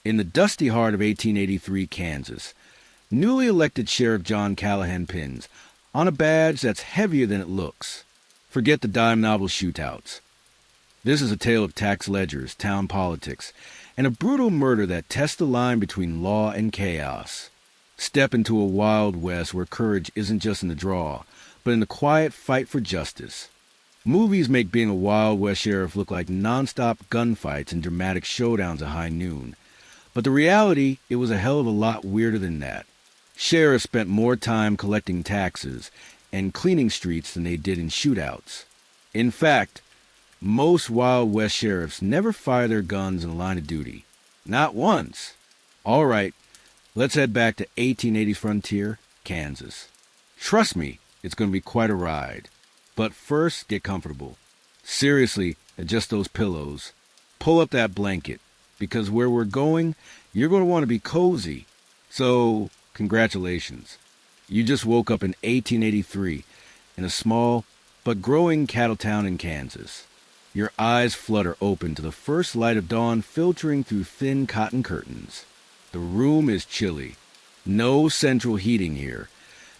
In the dusty heart of 1883 Kansas, newly elected Sheriff John Callahan pins on a badge that's heavier than it looks. Forget the dime novel shootouts. This is a tale of tax ledgers, town politics, and a brutal murder that tests the line between law and chaos. Step into a wild west where courage isn't just in the draw, but in the quiet fight for justice. Movies make being a Wild West sheriff look like nonstop gunfights and dramatic showdowns at high noon. But the reality, it was a hell of a lot weirder than that. Sheriffs spent more time collecting taxes and cleaning streets than they did in shootouts. In fact, most Wild West sheriffs never fire their guns in the line of duty. Not once. All right, let's head back to 1880s frontier, Kansas. Trust me, it's going to be quite a ride. But first, get comfortable. Seriously, adjust those pillows. Pull up that blanket, because where we're going, you're going to want to be cozy. So, congratulations. You just woke up in 1883 in a small but growing cattle town in Kansas. Your eyes flutter open to the first light of dawn filtering through thin cotton curtains. The room is chilly. No central heating here.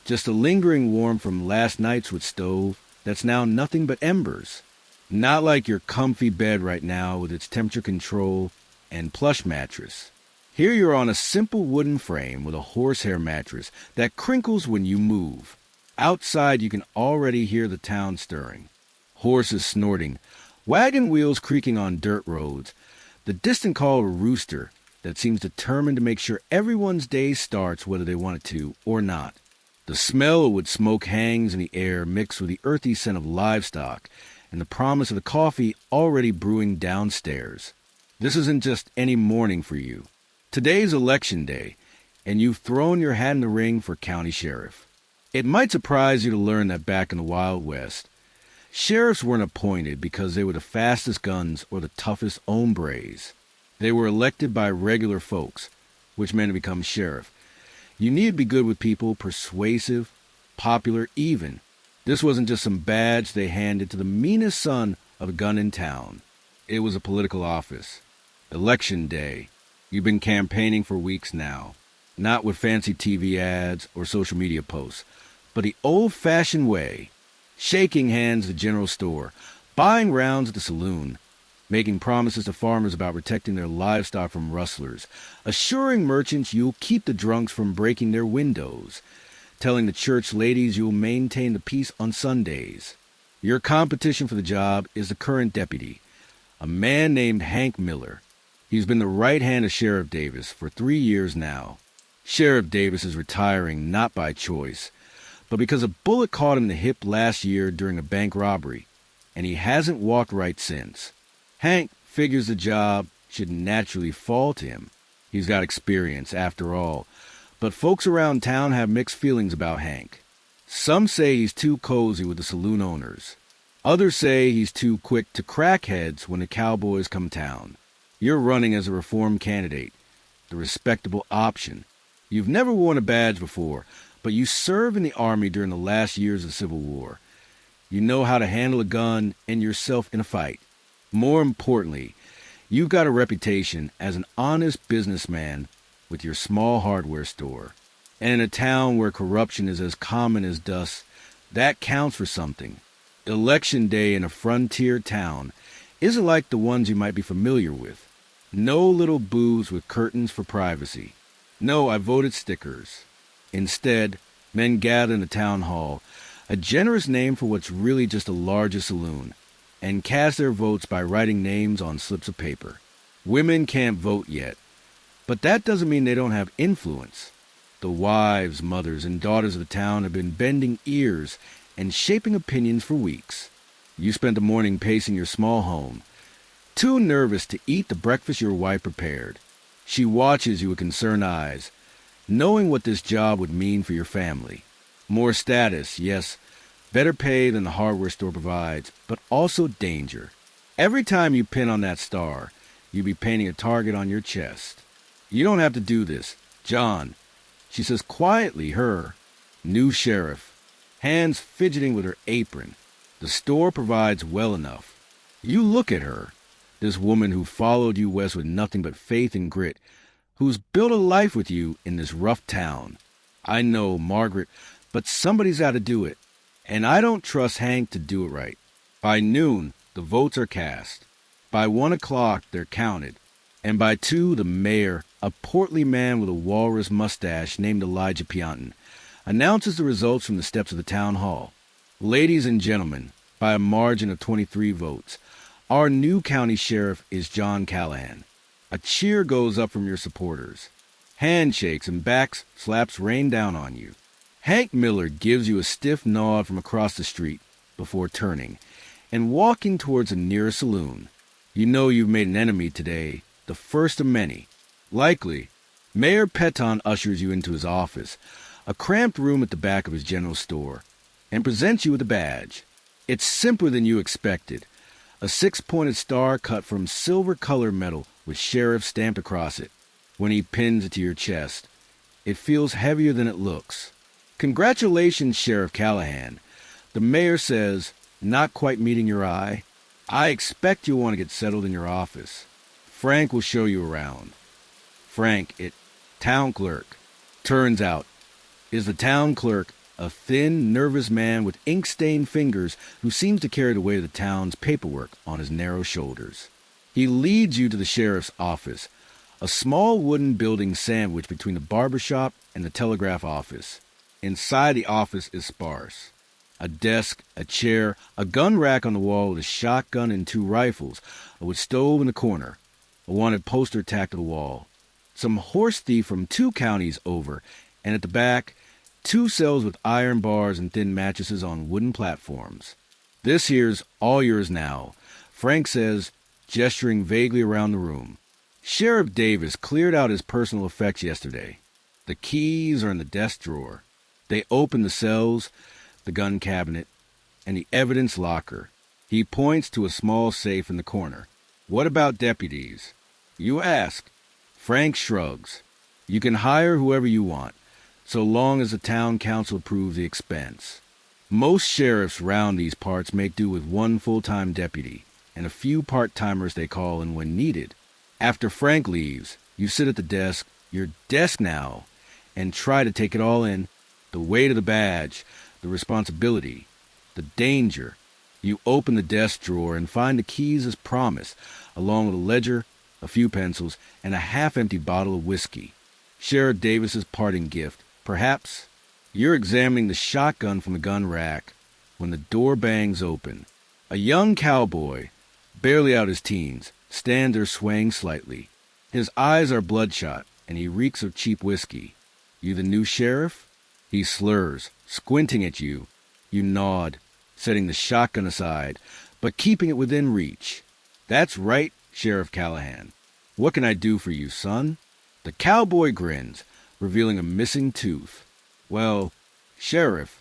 Just a lingering warmth from last night's wood stove that's now nothing but embers. Not like your comfy bed right now with its temperature control and plush mattress. Here you're on a simple wooden frame with a horsehair mattress that crinkles when you move. Outside you can already hear the town stirring. Horses snorting, wagon wheels creaking on dirt roads, the distant call of a rooster that seems determined to make sure everyone's day starts whether they want it to or not. The smell of wood smoke hangs in the air mixed with the earthy scent of livestock and the promise of the coffee already brewing downstairs. This isn't just any morning for you. Today's election day, and you've thrown your hat in the ring for county sheriff. It might surprise you to learn that back in the Wild West, sheriffs weren't appointed because they were the fastest guns or the toughest hombres. They were elected by regular folks, which meant to become sheriff. You need to be good with people, persuasive, popular, even. This wasn't just some badge they handed to the meanest son of a gun in town. It was a political office. Election day. You've been campaigning for weeks now. Not with fancy TV ads or social media posts, but the old-fashioned way. Shaking hands at the general store, buying rounds at the saloon, making promises to farmers about protecting their livestock from rustlers, assuring merchants you'll keep the drunks from breaking their windows, telling the church ladies you'll maintain the peace on Sundays. Your competition for the job is the current deputy, a man named Hank Miller. He's been the right hand of Sheriff Davis for 3 years now. Sheriff Davis is retiring not by choice, but because a bullet caught him in the hip last year during a bank robbery, and he hasn't walked right since. Hank figures the job should naturally fall to him. He's got experience, after all, but folks around town have mixed feelings about Hank. Some say he's too cozy with the saloon owners. Others say he's too quick to crack heads when the cowboys come town. You're running as a reform candidate, the respectable option. You've never worn a badge before, but you served in the Army during the last years of the Civil War. You know how to handle a gun and yourself in a fight. More importantly, you've got a reputation as an honest businessman with your small hardware store. And in a town where corruption is as common as dust, that counts for something. Election day in a frontier town isn't like the ones you might be familiar with. No little booths with curtains for privacy. No I voted stickers. Instead, men gather in the town hall, a generous name for what's really just a larger saloon, and cast their votes by writing names on slips of paper. Women can't vote yet, but that doesn't mean they don't have influence. The wives, mothers, and daughters of the town have been bending ears and shaping opinions for weeks. You spent the morning pacing your small home, too nervous to eat the breakfast your wife prepared. She watches you with concerned eyes, knowing what this job would mean for your family. More status, yes, better pay than the hardware store provides, but also danger. Every time you pin on that star, you'll be painting a target on your chest. You don't have to do this. John, she says quietly, her new sheriff, hands fidgeting with her apron. The store provides well enough. You look at her, this woman who followed you west with nothing but faith and grit, who's built a life with you in this rough town. I know, Margaret, but somebody's got to do it. And I don't trust Hank to do it right. By noon, the votes are cast. By 1 o'clock, they're counted. And by 2, the mayor, a portly man with a walrus mustache named Elijah Pianton, announces the results from the steps of the town hall. Ladies and gentlemen, by a margin of 23 votes, our new county sheriff is John Callahan. A cheer goes up from your supporters. Handshakes and back slaps rain down on you. Hank Miller gives you a stiff nod from across the street before turning and walking towards the nearest saloon. You know you've made an enemy today, the first of many. Likely, Mayor Peton ushers you into his office, a cramped room at the back of his general store, and presents you with a badge. It's simpler than you expected. A 6-pointed star cut from silver-colored metal with sheriff stamped across it. When he pins it to your chest, it feels heavier than it looks. Congratulations, Sheriff Callahan. The mayor says, not quite meeting your eye. I expect you'll want to get settled in your office. Frank will show you around. Frank, town clerk. Turns out, is the town clerk, a thin, nervous man with ink-stained fingers who seems to carry the weight of the town's paperwork on his narrow shoulders. He leads you to the sheriff's office, a small wooden building sandwiched between the barber shop and the telegraph office. Inside the office is sparse. A desk, a chair, a gun rack on the wall with a shotgun and 2 rifles, a wood stove in the corner, a wanted poster tacked to the wall. Some horse thief from 2 counties over, and at the back, 2 cells with iron bars and thin mattresses on wooden platforms. This here's all yours now, Frank says, gesturing vaguely around the room. Sheriff Davis cleared out his personal effects yesterday. The keys are in the desk drawer. They open the cells, the gun cabinet, and the evidence locker. He points to a small safe in the corner. What about deputies? You ask. Frank shrugs. You can hire whoever you want, so long as the town council approves the expense. Most sheriffs round these parts make do with 1 full-time deputy and a few part-timers they call in when needed. After Frank leaves, you sit at the desk, your desk now, and try to take it all in. The weight of the badge, the responsibility, the danger. You open the desk drawer and find the keys as promised, along with a ledger, a few pencils, and a half-empty bottle of whiskey. Sheriff Davis's parting gift, perhaps. You're examining the shotgun from the gun rack when the door bangs open. A young cowboy, barely out his teens, stands there swaying slightly. His eyes are bloodshot, and he reeks of cheap whiskey. You the new sheriff? He slurs, squinting at you. You nod, setting the shotgun aside, but keeping it within reach. That's right, Sheriff Callahan. What can I do for you, son? The cowboy grins, revealing a missing tooth. Well, Sheriff,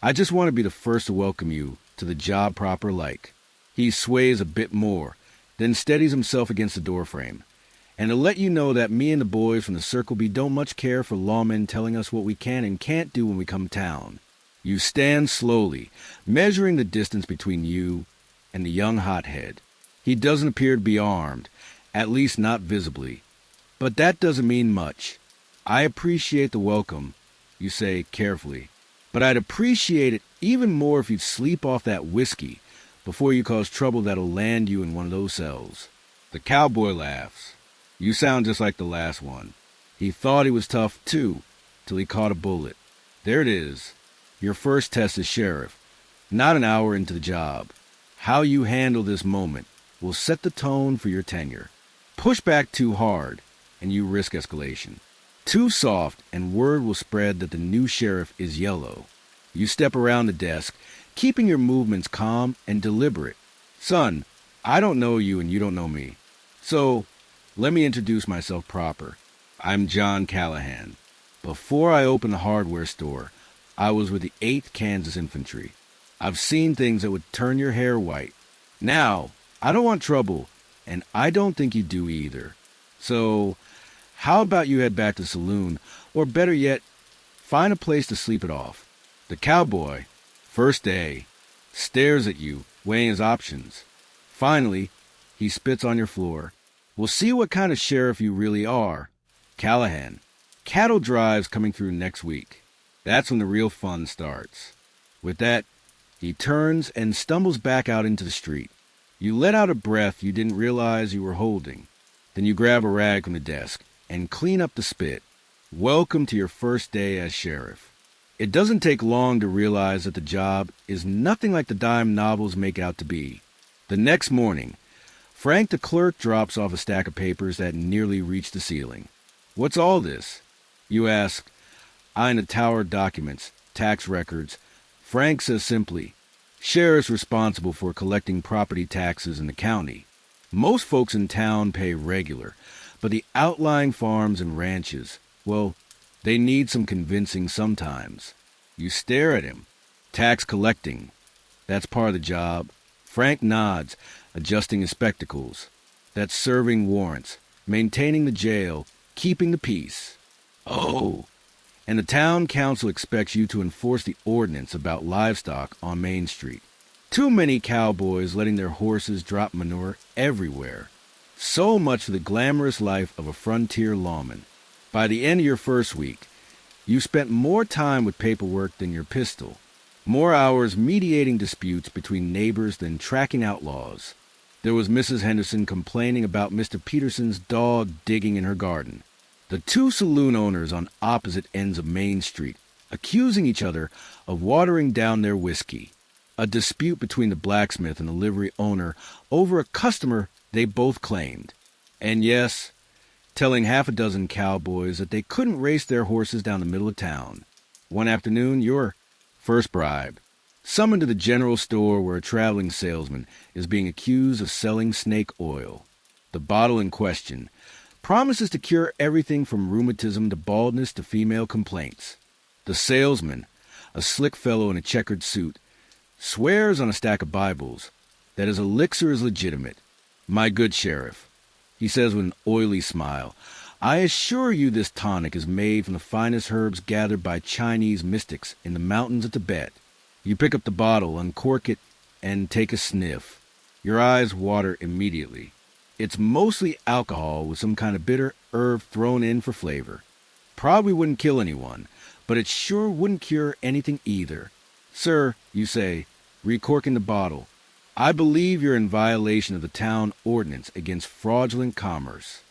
I just want to be the first to welcome you to the job proper like. He sways a bit more, then steadies himself against the doorframe. And to let you know that me and the boys from the Circle B don't much care for lawmen telling us what we can and can't do when we come town. You stand slowly, measuring the distance between you and the young hothead. He doesn't appear to be armed, at least not visibly. But that doesn't mean much. I appreciate the welcome, you say carefully. But I'd appreciate it even more if you'd sleep off that whiskey before you cause trouble that'll land you in one of those cells. The cowboy laughs. You sound just like the last one. He thought he was tough, too, till he caught a bullet. There it is. Your first test as sheriff. Not an hour into the job. How you handle this moment will set the tone for your tenure. Push back too hard, and you risk escalation. Too soft, and word will spread that the new sheriff is yellow. You step around the desk, keeping your movements calm and deliberate. Son, I don't know you and you don't know me. So, let me introduce myself proper. I'm John Callahan. Before I opened the hardware store, I was with the 8th Kansas Infantry. I've seen things that would turn your hair white. Now, I don't want trouble, and I don't think you do either. So, how about you head back to the saloon, or better yet, find a place to sleep it off. The cowboy, first day, stares at you, weighing his options. Finally, he spits on your floor. We'll see what kind of sheriff you really are. Callahan. Cattle drives coming through next week. That's when the real fun starts. With that, he turns and stumbles back out into the street. You let out a breath you didn't realize you were holding. Then you grab a rag from the desk and clean up the spit. Welcome to your first day as sheriff. It doesn't take long to realize that the job is nothing like the dime novels make out to be. The next morning, Frank the clerk drops off a stack of papers that nearly reach the ceiling. What's all this? You ask, eyeing the tower of documents, tax records. Frank says simply, sheriff's responsible for collecting property taxes in the county. Most folks in town pay regular, but the outlying farms and ranches, well, they need some convincing sometimes. You stare at him. Tax collecting. That's part of the job. Frank nods, adjusting his spectacles. That's serving warrants, maintaining the jail, keeping the peace. Oh, and the town council expects you to enforce the ordinance about livestock on Main Street. Too many cowboys letting their horses drop manure everywhere. So much for the glamorous life of a frontier lawman. By the end of your first week, you spent more time with paperwork than your pistol, more hours mediating disputes between neighbors than tracking outlaws. There was Mrs. Henderson complaining about Mr. Peterson's dog digging in her garden. The two saloon owners on opposite ends of Main Street accusing each other of watering down their whiskey. A dispute between the blacksmith and the livery owner over a customer they both claimed. And yes, telling half a dozen cowboys that they couldn't race their horses down the middle of town. One afternoon, your first bribe. Summoned to the general store where a traveling salesman is being accused of selling snake oil. The bottle in question promises to cure everything from rheumatism to baldness to female complaints. The salesman, a slick fellow in a checkered suit, swears on a stack of Bibles that his elixir is legitimate. My good sheriff, he says with an oily smile, I assure you this tonic is made from the finest herbs gathered by Chinese mystics in the mountains of Tibet. You pick up the bottle, uncork it, and take a sniff. Your eyes water immediately. It's mostly alcohol with some kind of bitter herb thrown in for flavor. Probably wouldn't kill anyone, but it sure wouldn't cure anything either. Sir, you say, recorking the bottle, I believe you're in violation of the town ordinance against fraudulent commerce.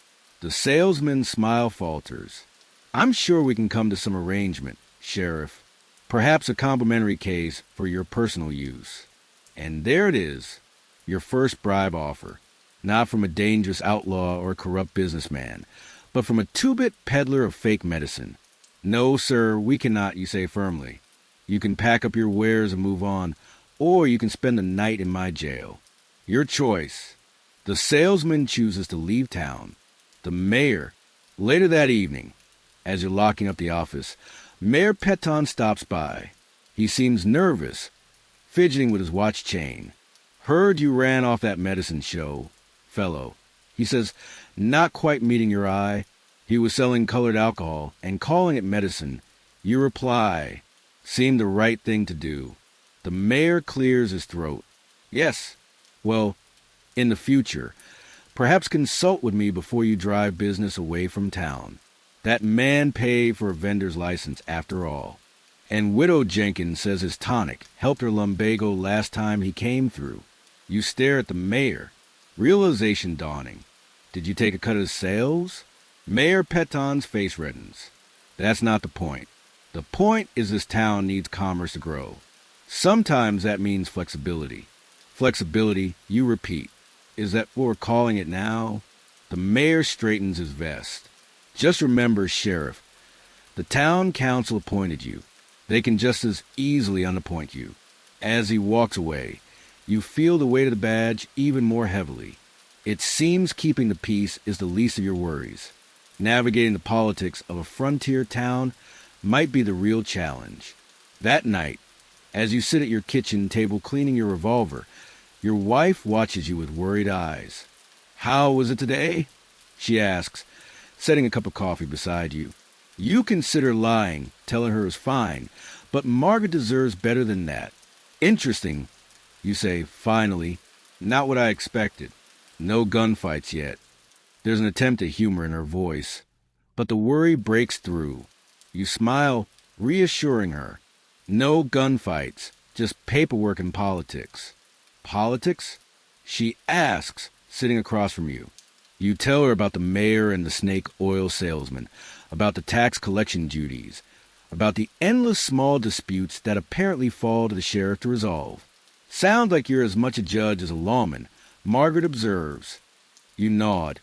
The salesman's smile falters. I'm sure we can come to some arrangement, Sheriff. Perhaps a complimentary case for your personal use. And there it is, your first bribe offer. Not from a dangerous outlaw or corrupt businessman, but from a two-bit peddler of fake medicine. No, sir, we cannot, you say firmly. You can pack up your wares and move on, or you can spend the night in my jail. Your choice. The salesman chooses to leave town. The mayor. Later that evening, as you're locking up the office, Mayor Peton stops by. He seems nervous, fidgeting with his watch chain. Heard you ran off that medicine show, fellow. He says, not quite meeting your eye. He was selling colored alcohol and calling it medicine. You reply, seemed the right thing to do. The mayor clears his throat. Yes, well, in the future, perhaps consult with me before you drive business away from town. That man paid for a vendor's license after all. And Widow Jenkins says his tonic helped her lumbago last time he came through. You stare at the mayor. Realization dawning. Did you take a cut of his sales? Mayor Peton's face reddens. That's not the point. The point is this town needs commerce to grow. Sometimes that means flexibility. Flexibility, you repeat. Is that what we're calling it now? The mayor straightens his vest. Just remember, Sheriff, the town council appointed you. They can just as easily unappoint you. As he walks away, you feel the weight of the badge even more heavily. It seems keeping the peace is the least of your worries. Navigating the politics of a frontier town might be the real challenge. That night, as you sit at your kitchen table cleaning your revolver, your wife watches you with worried eyes. How was it today? She asks, setting a cup of coffee beside you. You consider lying, telling her it's fine, but Margaret deserves better than that. Interesting, you say, finally. Not what I expected. No gunfights yet. There's an attempt at humor in her voice, but the worry breaks through. You smile, reassuring her. No gunfights, just paperwork and politics. Politics? She asks, sitting across from you. You tell her about the mayor and the snake oil salesman, about the tax collection duties, about the endless small disputes that apparently fall to the sheriff to resolve. Sounds like you're as much a judge as a lawman, Margaret observes. You nod,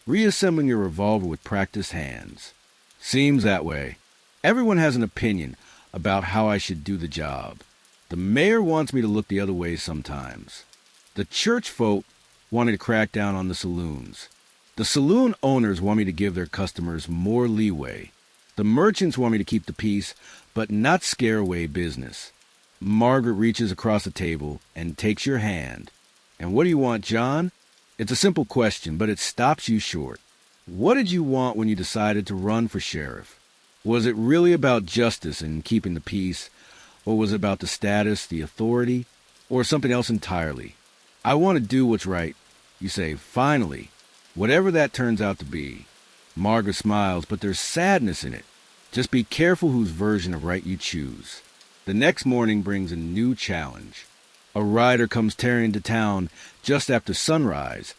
reassembling your revolver with practiced hands. Seems that way. Everyone has an opinion about how I should do the job. The mayor wants me to look the other way sometimes. The church folk want me to crack down on the saloons. The saloon owners want me to give their customers more leeway. The merchants want me to keep the peace, but not scare away business. Margaret reaches across the table and takes your hand. And what do you want, John? It's a simple question, but it stops you short. What did you want when you decided to run for sheriff? Was it really about justice and keeping the peace? Or was it about the status, the authority, or something else entirely? I want to do what's right. You say, finally. Whatever that turns out to be. Margaret smiles, but there's sadness in it. Just be careful whose version of right you choose. The next morning brings a new challenge. A rider comes tearing into town just after sunrise,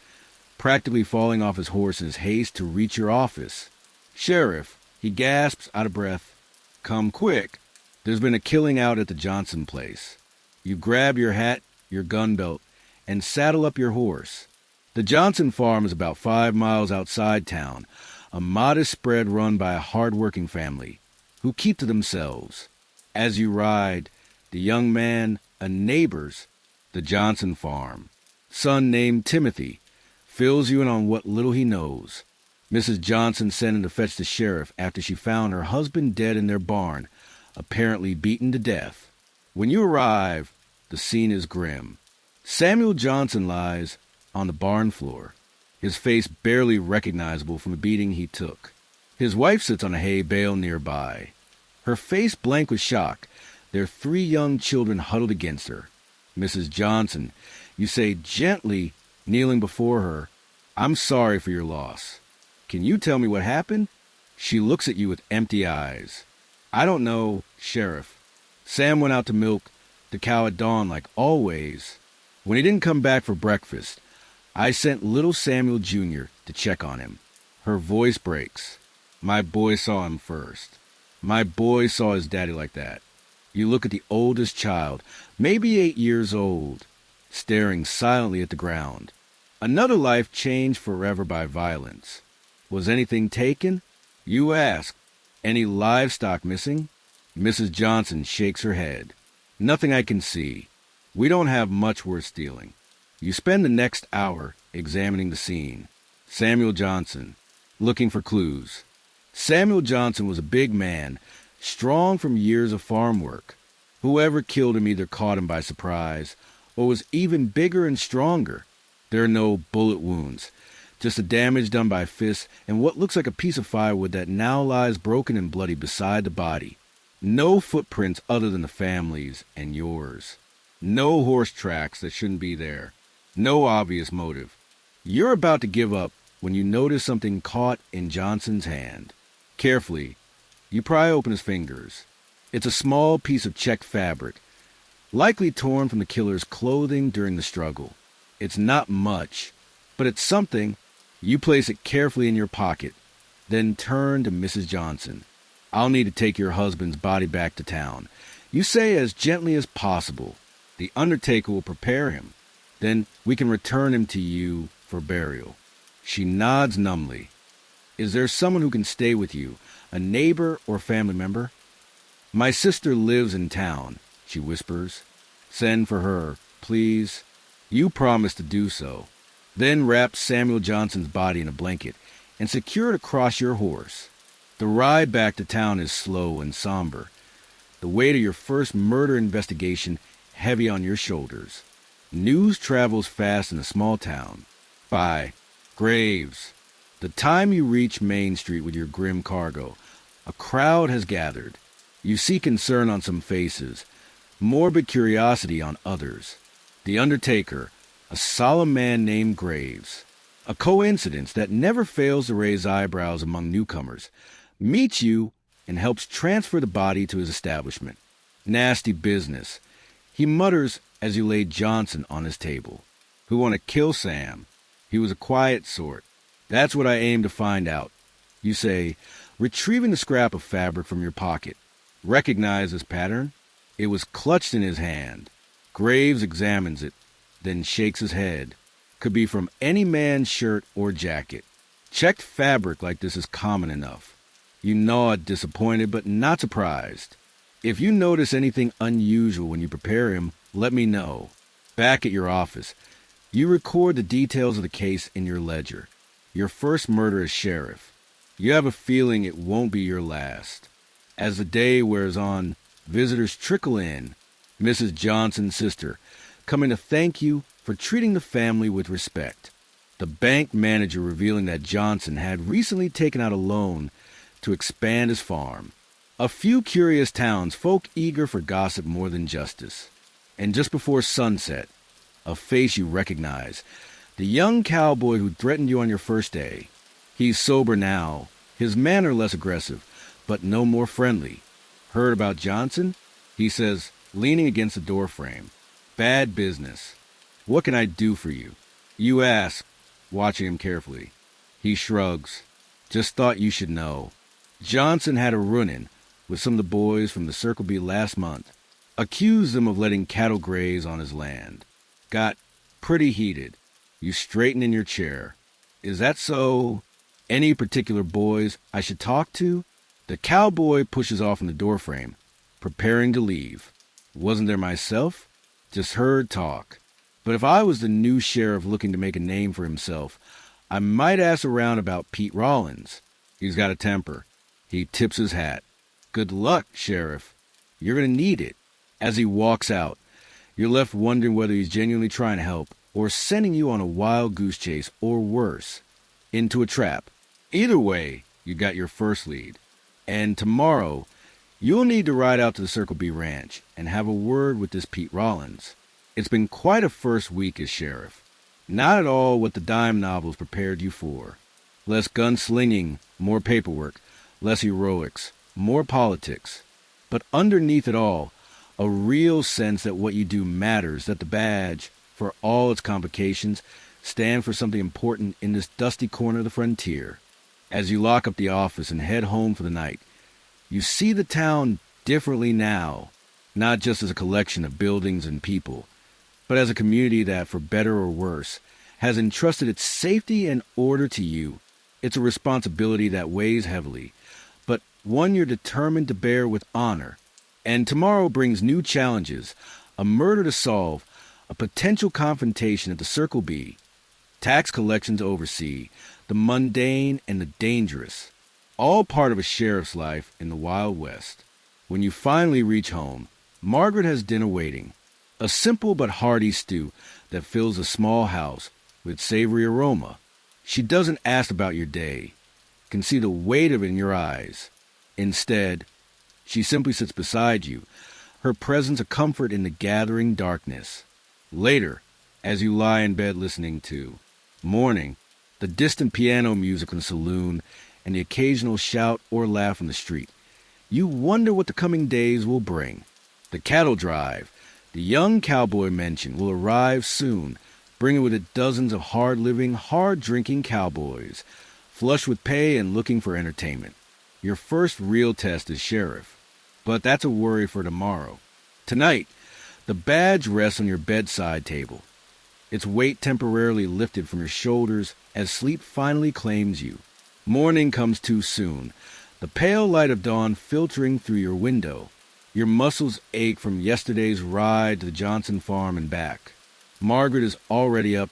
practically falling off his horse in his haste to reach your office. Sheriff, he gasps, out of breath. Come quick. There's been a killing out at the Johnson place. You grab your hat, your gun belt, and saddle up your horse. The Johnson farm is about 5 miles outside town, a modest spread run by a hard-working family who keep to themselves. As you ride, the young man, a neighbor's, the Johnson farm, son named Timothy, fills you in on what little he knows. Mrs. Johnson sent him to fetch the sheriff after she found her husband dead in their barn, apparently beaten to death. When you arrive, the scene is grim. Samuel Johnson lies on the barn floor, his face barely recognizable from the beating he took. His wife sits on a hay bale nearby, her face blank with shock, their 3 young children huddled against her. Mrs. Johnson, you say gently, kneeling before her, I'm sorry for your loss. Can you tell me what happened? She looks at you with empty eyes. I don't know, Sheriff. Sam went out to milk the cow at dawn like always. When he didn't come back for breakfast, I sent little Samuel Jr. to check on him. Her voice breaks. My boy saw him first. My boy saw his daddy like that. You look at the oldest child, maybe 8 years old, staring silently at the ground. Another life changed forever by violence. Was anything taken? You ask. Any livestock missing? Mrs. Johnson shakes her head. Nothing I can see. We don't have much worth stealing. You spend the next hour examining the scene. Samuel Johnson, looking for clues. Samuel Johnson was a big man, strong from years of farm work. Whoever killed him either caught him by surprise or was even bigger and stronger. There are no bullet wounds, just the damage done by fists and what looks like a piece of firewood that now lies broken and bloody beside the body. No footprints other than the family's and yours. No horse tracks that shouldn't be there. No obvious motive. You're about to give up when you notice something caught in Johnson's hand. Carefully, you pry open his fingers. It's a small piece of checked fabric, likely torn from the killer's clothing during the struggle. It's not much, but it's something. You place it carefully in your pocket, then turn to Mrs. Johnson. I'll need to take your husband's body back to town. You say as gently as possible. The undertaker will prepare him. Then we can return him to you for burial. She nods numbly. Is there someone who can stay with you, a neighbor or family member? My sister lives in town, she whispers. Send for her, please. You promise to do so. Then wrap Samuel Johnson's body in a blanket and secure it across your horse. The ride back to town is slow and somber. The weight of your first murder investigation heavy on your shoulders. News travels fast in a small town. Bye. Graves. The time you reach Main Street with your grim cargo, a crowd has gathered. You see concern on some faces, morbid curiosity on others. The undertaker, a solemn man named Graves. A coincidence that never fails to raise eyebrows among newcomers, meets you and helps transfer the body to his establishment. Nasty business, he mutters as you lay Johnson on his table. Who want to kill Sam? He was a quiet sort. That's what I aim to find out. You say, retrieving the scrap of fabric from your pocket. Recognize this pattern? It was clutched in his hand. Graves examines it, then shakes his head. Could be from any man's shirt or jacket. Checked fabric like this is common enough. You nod, disappointed but not surprised. If you notice anything unusual when you prepare him, let me know. Back at your office, you record the details of the case in your ledger. Your first murder as sheriff. You have a feeling it won't be your last. As the day wears on, visitors trickle in. Mrs. Johnson's sister, coming to thank you for treating the family with respect. The bank manager revealing that Johnson had recently taken out a loan to expand his farm. A few curious townsfolk eager for gossip more than justice. And just before sunset, a face you recognize, the young cowboy who threatened you on your first day. He's sober now, his manner less aggressive, but no more friendly. Heard about Johnson? He says, leaning against the doorframe. Bad business. What can I do for you? You ask, watching him carefully. He shrugs. Just thought you should know. Johnson had a run-in with some of the boys from the Circle B last month. Accused them of letting cattle graze on his land. Got pretty heated. You straighten in your chair. Is that so? Any particular boys I should talk to? The cowboy pushes off from the doorframe, preparing to leave. Wasn't there myself? Just heard talk. But if I was the new sheriff looking to make a name for himself, I might ask around about Pete Rollins. He's got a temper. He tips his hat. Good luck, Sheriff. You're going to need it. As he walks out, you're left wondering whether he's genuinely trying to help or sending you on a wild goose chase or worse, into a trap. Either way, you got your first lead. And tomorrow, you'll need to ride out to the Circle B Ranch and have a word with this Pete Rollins. It's been quite a first week as sheriff. Not at all what the dime novels prepared you for. Less gunslinging, more paperwork, less heroics, more politics. But underneath it all, a real sense that what you do matters, that the badge, for all its complications, stand for something important in this dusty corner of the frontier. As you lock up the office and head home for the night, you see the town differently now, not just as a collection of buildings and people, but as a community that, for better or worse, has entrusted its safety and order to you. It's a responsibility that weighs heavily, but one you're determined to bear with honor. And tomorrow brings new challenges, a murder to solve, a potential confrontation at the Circle B, tax collections to oversee, the mundane and the dangerous, all part of a sheriff's life in the Wild West. When you finally reach home, Margaret has dinner waiting, a simple but hearty stew that fills a small house with savory aroma. She doesn't ask about your day, can see the weight of it in your eyes. Instead, she simply sits beside you, her presence a comfort in the gathering darkness. Later, as you lie in bed listening to morning, the distant piano music in the saloon, and the occasional shout or laugh on the street, you wonder what the coming days will bring. The cattle drive, the young cowboy mentioned, will arrive soon, bringing with it dozens of hard-living, hard-drinking cowboys, flush with pay and looking for entertainment. Your first real test as sheriff. But that's a worry for tomorrow. Tonight, the badge rests on your bedside table, its weight temporarily lifted from your shoulders as sleep finally claims you. Morning comes too soon, the pale light of dawn filtering through your window. Your muscles ache from yesterday's ride to the Johnson farm and back. Margaret is already up,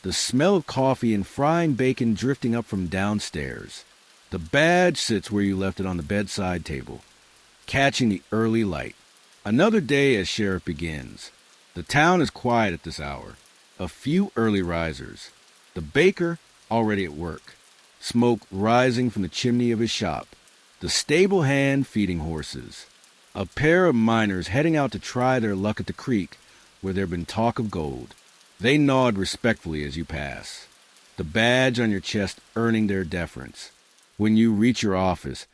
the smell of coffee and frying bacon drifting up from downstairs. The badge sits where you left it on the bedside table, catching the early light. Another day as sheriff begins. The town is quiet at this hour. A few early risers. The baker already at work. Smoke rising from the chimney of his shop. The stable hand feeding horses. A pair of miners heading out to try their luck at the creek where there had been talk of gold. They nod respectfully as you pass. the badge on your chest earning their deference. When you reach your office,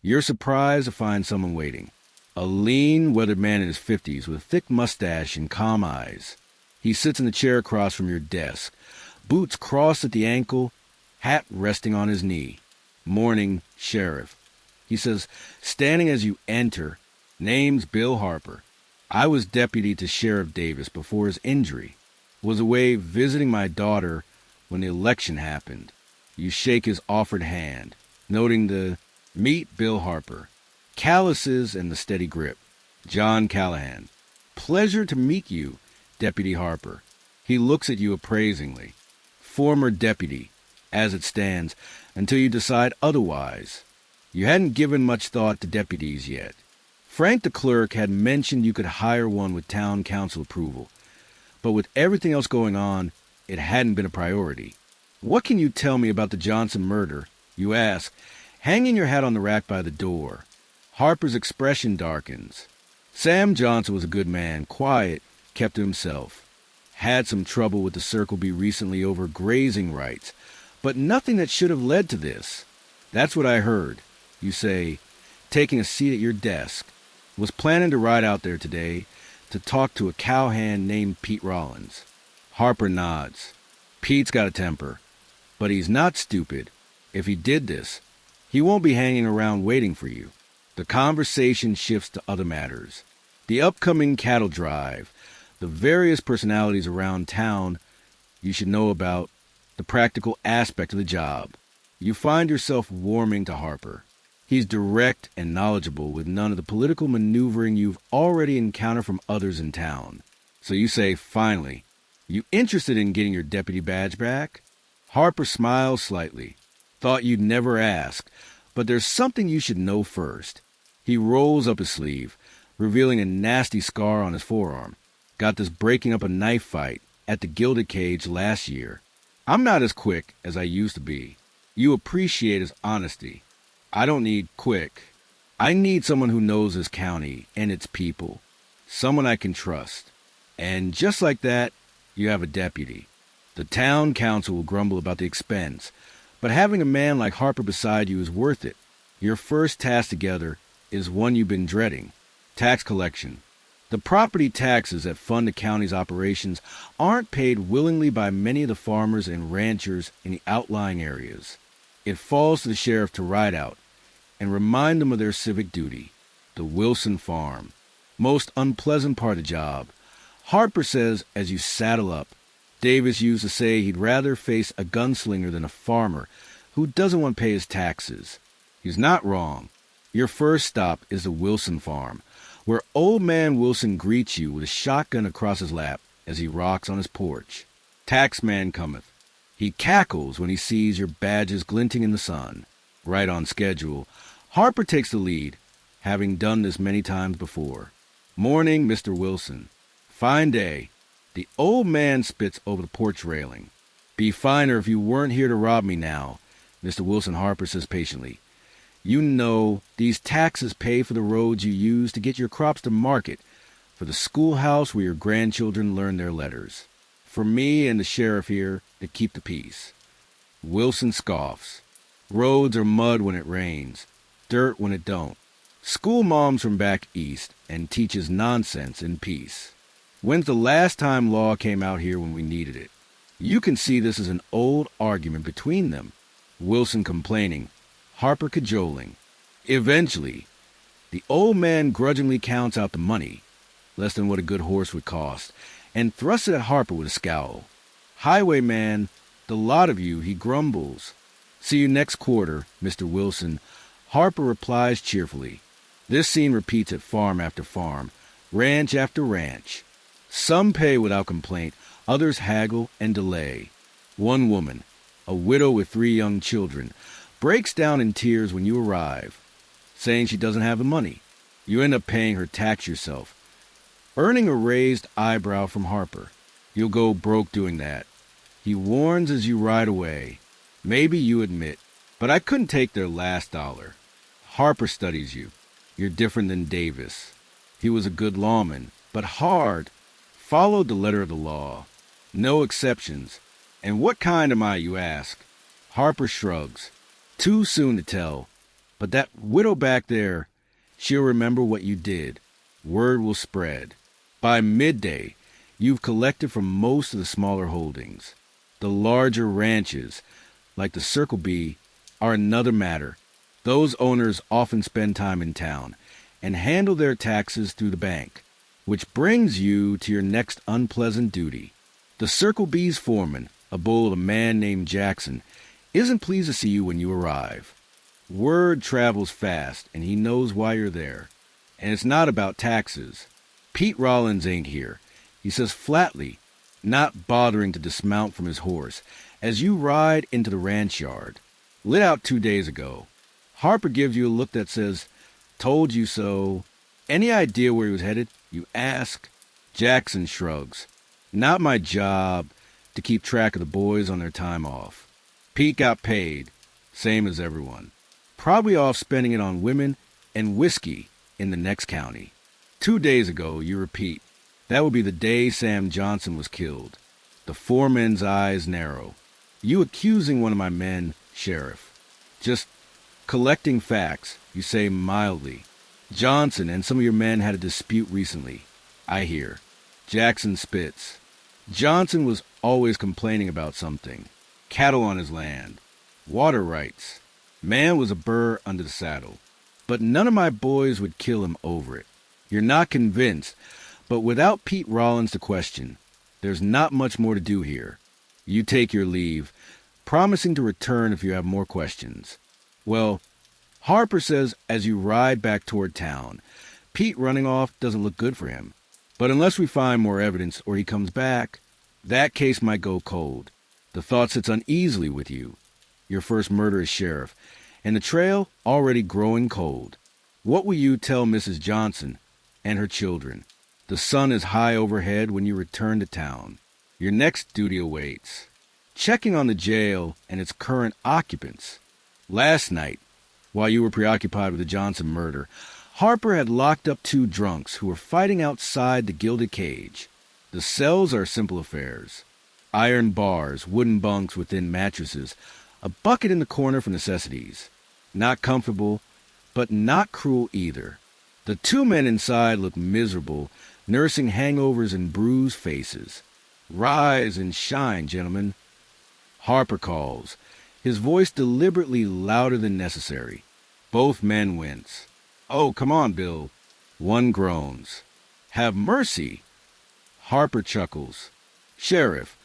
you're surprised to find someone waiting. A lean, weathered man in his 50s with a thick mustache and calm eyes. He sits in the chair across from your desk, boots crossed at the ankle, hat resting on his knee. "Morning, Sheriff," he says, standing as you enter. "Name's Bill Harper. I was deputy to Sheriff Davis before his injury. Was away visiting my daughter when the election happened." You shake his offered hand, noting the "Meet Bill Harper." Calluses and the steady grip. "John Callahan." "Pleasure to meet you, Deputy Harper." He looks at you appraisingly. "Former deputy, as it stands, until you decide otherwise. You hadn't given much thought to deputies yet. Frank the clerk had mentioned you could hire one with town council approval, but with everything else going on, it hadn't been a priority. What can you tell me about the Johnson murder?" you ask, hanging your hat on the rack by the door. Harper's expression darkens. Sam Johnson was a good man, quiet, kept to himself. Had some trouble with the Circle B recently over grazing rights, but nothing that should have led to this. "That's what I heard," you say, taking a seat at your desk. "Was planning to ride out there today to talk to a cowhand named Pete Rollins." Harper nods. "Pete's got a temper, but he's not stupid. If he did this, he won't be hanging around waiting for you." The conversation shifts to other matters. The upcoming cattle drive, the various personalities around town you should know about, the practical aspect of the job. You find yourself warming to Harper. He's direct and knowledgeable with none of the political maneuvering you've already encountered from others in town. So you say, finally, "You interested in getting your deputy badge back?" Harper smiles slightly. "Thought you'd never ask, but there's something you should know first." He rolls up his sleeve, revealing a nasty scar on his forearm. "Got this breaking up a knife fight at the Gilded Cage last year. I'm not as quick as I used to be." You appreciate his honesty. "I don't need quick. I need someone who knows this county and its people. Someone I can trust." And just like that, you have a deputy. The town council will grumble about the expense, but having a man like Harper beside you is worth it. Your first task together is one you've been dreading: tax collection. The property taxes that fund the county's operations aren't paid willingly by many of the farmers and ranchers in the outlying areas. It falls to the sheriff to ride out and remind them of their civic duty. The Wilson farm. Most unpleasant part of the job. Harper says as you saddle up, Davis used to say he'd rather face a gunslinger than a farmer who doesn't want to pay his taxes. He's not wrong. Your first stop is the Wilson farm, where old man Wilson greets you with a shotgun across his lap as he rocks on his porch. "Taxman cometh." He cackles when he sees your badges glinting in the sun. Right on schedule, Harper takes the lead, having done this many times before. "Morning, Mr. Wilson. Fine day." The old man spits over the porch railing. "Be finer if you weren't here to rob me now," Mr. Wilson Harper says patiently. "You know, these taxes pay for the roads you use to get your crops to market, for the schoolhouse where your grandchildren learn their letters. For me and the sheriff here to keep the peace." Wilson scoffs. "Roads are mud when it rains, dirt when it don't. School mom's from back east and teaches nonsense in peace. When's the last time law came out here when we needed it?" You can see this is an old argument between them. Wilson complaining, Harper cajoling. Eventually, the old man grudgingly counts out the money, less than what a good horse would cost, and thrusts it at Harper with a scowl. "Highwayman, the lot of you," he grumbles. "See you next quarter, Mr. Wilson," Harper replies cheerfully. This scene repeats at farm after farm, ranch after ranch. Some pay without complaint, others haggle and delay. One woman, a widow with 3 young children, breaks down in tears when you arrive, saying she doesn't have the money. You end up paying her tax yourself, earning a raised eyebrow from Harper. You'll go broke doing that. He warns as you ride away. Maybe you admit, "But I couldn't take their last dollar." Harper studies you. You're different than Davis. He was a good lawman, but hard, followed the letter of the law. No exceptions, And what kind am I, you ask? Harper shrugs. Too soon to tell. But that widow back there, she'll remember what you did. Word will spread. By midday, you've collected from most of the smaller holdings. The larger ranches, like the Circle B, are another matter. Those owners often spend time in town and handle their taxes through the bank, which brings you to your next unpleasant duty. The Circle B's foreman, a bull of a man named Jackson, isn't pleased to see you when you arrive. Word travels fast, and he knows why you're there. And it's not about taxes. Pete Rollins ain't here. He says flatly, not bothering to dismount from his horse, as you ride into the ranch yard. Lit out 2 days ago. Harper gives you a look that says, told you so. Any idea where he was headed? You ask. Jackson shrugs. Not my job to keep track of the boys on their time off. Pete got paid, same as everyone. Probably off spending it on women and whiskey in the next county. 2 days ago, you repeat. That would be the day Sam Johnson was killed. The foreman's eyes narrow. You accusing one of my men, Sheriff. Just collecting facts, you say mildly. Johnson and some of your men had a dispute recently, I hear. Jackson spits. Johnson was always complaining about something. Cattle on his land. Water rights. Man was a burr under the saddle. But none of my boys would kill him over it. You're not convinced, but without Pete Rollins to question, there's not much more to do here. You take your leave, promising to return if you have more questions. Well, Harper says as you ride back toward town, Pete running off doesn't look good for him. But unless we find more evidence or he comes back, that case might go cold. The thought sits uneasily with you. Your first murder as sheriff, and the trail already growing cold. What will you tell Mrs. Johnson and her children? The sun is high overhead when you return to town. Your next duty awaits. Checking on the jail and its current occupants. Last night, while you were preoccupied with the Johnson murder, Harper had locked up 2 drunks who were fighting outside the gilded cage. The cells are simple affairs. Iron bars, wooden bunks within mattresses, a bucket in the corner for necessities. Not comfortable, but not cruel either. The 2 men inside look miserable, nursing hangovers and bruised faces. Rise and shine, gentlemen. Harper calls, his voice deliberately louder than necessary. Both men wince. Oh, come on, Bill. One groans. Have mercy. Harper chuckles. Sheriff,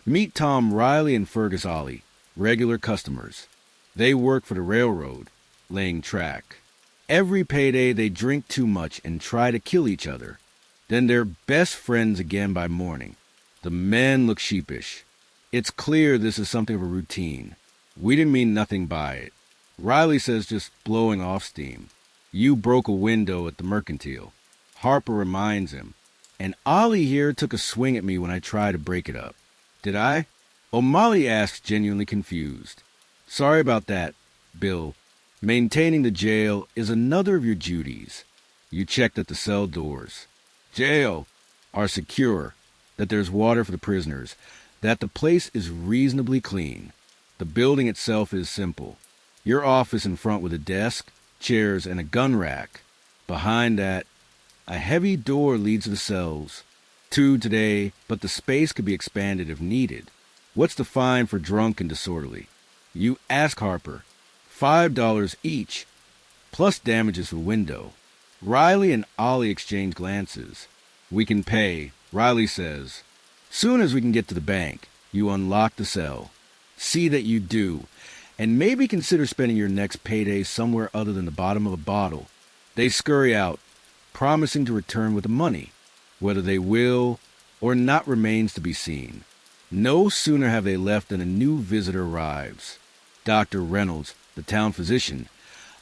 meet Tom Riley and Fergus Ollie, regular customers. They work for the railroad, laying track. Every payday they drink too much and try to kill each other. Then they're best friends again by morning. The men look sheepish. It's clear this is something of a routine. We didn't mean nothing by it. Riley says just blowing off steam. You broke a window at the Mercantile. Harper reminds him. And Ollie here took a swing at me when I tried to break it up. Did I? O'Malley asks, genuinely confused. Sorry about that, Bill. Maintaining the jail is another of your duties. You check that the cell doors. Jail are secure, that there's water for the prisoners, that the place is reasonably clean. The building itself is simple. Your office in front with a desk, chairs, and a gun rack. Behind that, a heavy door leads to the cells. 2 today, but the space could be expanded if needed. What's the fine for drunk and disorderly? You ask Harper. $5 each, plus damages for window. Riley and Ollie exchange glances. We can pay, Riley says. Soon as we can get to the bank, you unlock the cell. See that you do, and maybe consider spending your next payday somewhere other than the bottom of a bottle. They scurry out, promising to return with the money. Whether they will or not remains to be seen. No sooner have they left than a new visitor arrives. Dr. Reynolds, the town physician,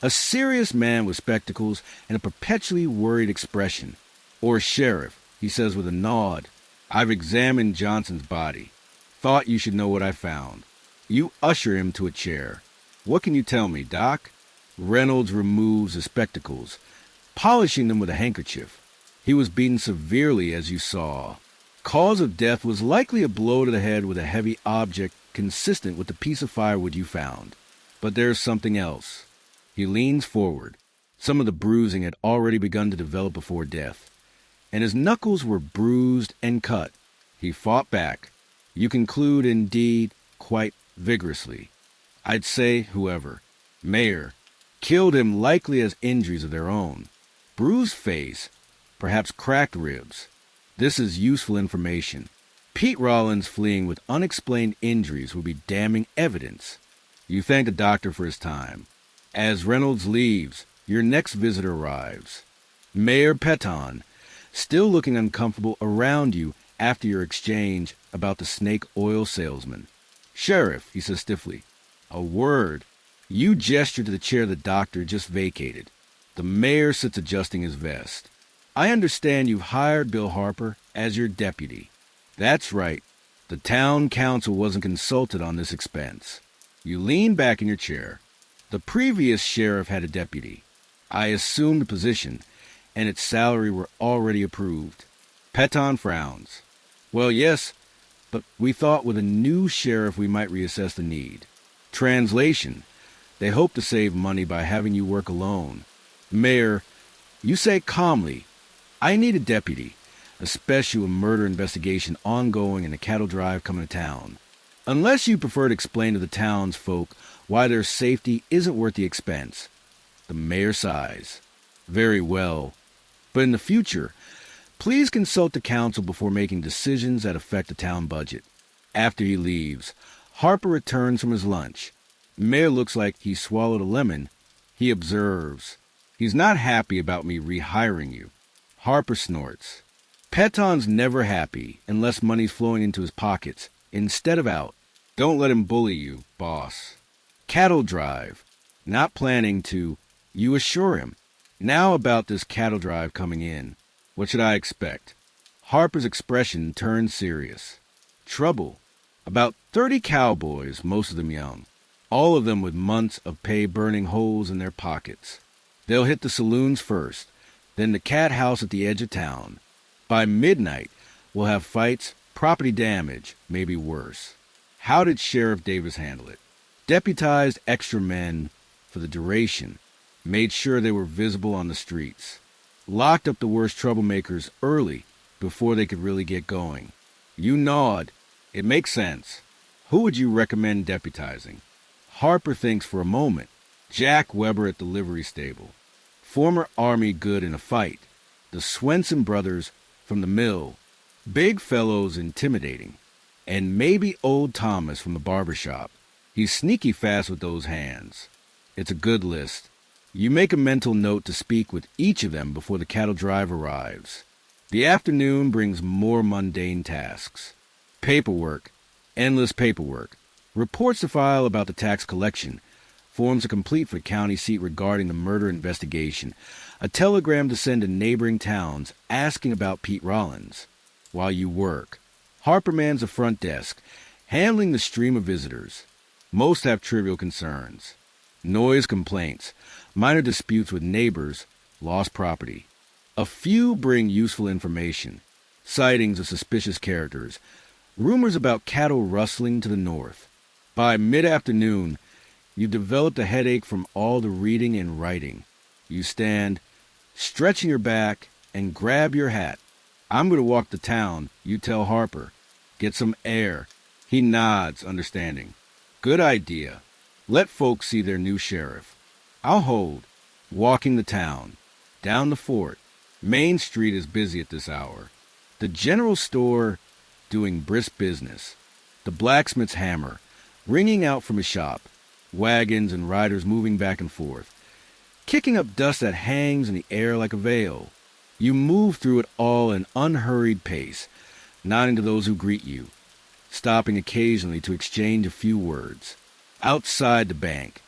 a serious man with spectacles and a perpetually worried expression. Or sheriff, he says with a nod. I've examined Johnson's body. Thought you should know what I found. You usher him to a chair. What can you tell me, Doc? Reynolds removes the spectacles, polishing them with a handkerchief. He was beaten severely, as you saw. Cause of death was likely a blow to the head with a heavy object consistent with the piece of firewood you found. But there's something else. He leans forward. Some of the bruising had already begun to develop before death, and his knuckles were bruised and cut. He fought back. You conclude, indeed, quite vigorously. I'd say, whoever, Mayer, killed him likely as injuries of their own. Bruised face, perhaps cracked ribs. This is useful information. Pete Rollins fleeing with unexplained injuries would be damning evidence. You thank the doctor for his time. As Reynolds leaves, your next visitor arrives. Mayor Peton, still looking uncomfortable around you after your exchange about the snake oil salesman. Sheriff, he says stiffly. A word. You gesture to the chair the doctor just vacated. The mayor sits adjusting his vest. I understand you've hired Bill Harper as your deputy. That's right. The town council wasn't consulted on this expense. You lean back in your chair. The previous sheriff had a deputy. I assumed the position, and its salary were already approved. Peton frowns. Well, yes, but we thought with a new sheriff we might reassess the need. Translation. They hope to save money by having you work alone. Mayor, you say calmly, I need a deputy, especially with a murder investigation ongoing and a cattle drive coming to town. Unless you prefer to explain to the townsfolk why their safety isn't worth the expense. The mayor sighs. Very well. But in the future, please consult the council before making decisions that affect the town budget. After he leaves, Harper returns from his lunch. Mayor looks like he swallowed a lemon. He observes. He's not happy about me rehiring you. Harper snorts. Peton's never happy unless money's flowing into his pockets instead of out. Don't let him bully you, boss. Cattle drive. Not planning to, you assure him. Now about this cattle drive coming in. What should I expect? Harper's expression turns serious. Trouble. About 30 cowboys, most of them young. All of them with months of pay burning holes in their pockets. They'll hit the saloons first, then the cat house at the edge of town. By midnight, we'll have fights, property damage, maybe worse. How did Sheriff Davis handle it? Deputized extra men for the duration, made sure they were visible on the streets. Locked up the worst troublemakers early before they could really get going. You nod. It makes sense. Who would you recommend deputizing? Harper thinks for a moment. Jack Weber at the livery stable. Former Army good in a fight. The Swenson brothers from the mill. Big fellows intimidating. And maybe old Thomas from the barber shop. He's sneaky fast with those hands. It's a good list. You make a mental note to speak with each of them before the cattle drive arrives. The afternoon brings more mundane tasks. Paperwork. Endless paperwork. Reports to file about the tax collection. Forms to complete for the county seat regarding the murder investigation. A telegram to send to neighboring towns asking about Pete Rollins. While you work. Harper mans the front desk, handling the stream of visitors. Most have trivial concerns. Noise complaints, minor disputes with neighbors, lost property. A few bring useful information, sightings of suspicious characters, rumors about cattle rustling to the north. By mid-afternoon, you've developed a headache from all the reading and writing. You stand, stretching your back, and grab your hat. I'm going to walk to town, you tell Harper. Get some air. He nods, understanding. Good idea. Let folks see their new sheriff. I'll hold. Walking the town. Down the fort. Main Street is busy at this hour. The general store doing brisk business. The blacksmith's hammer ringing out from his shop. Wagons and riders moving back and forth. Kicking up dust that hangs in the air like a veil. You move through it all at an unhurried pace, nodding to those who greet you, stopping occasionally to exchange a few words. Outside the bank,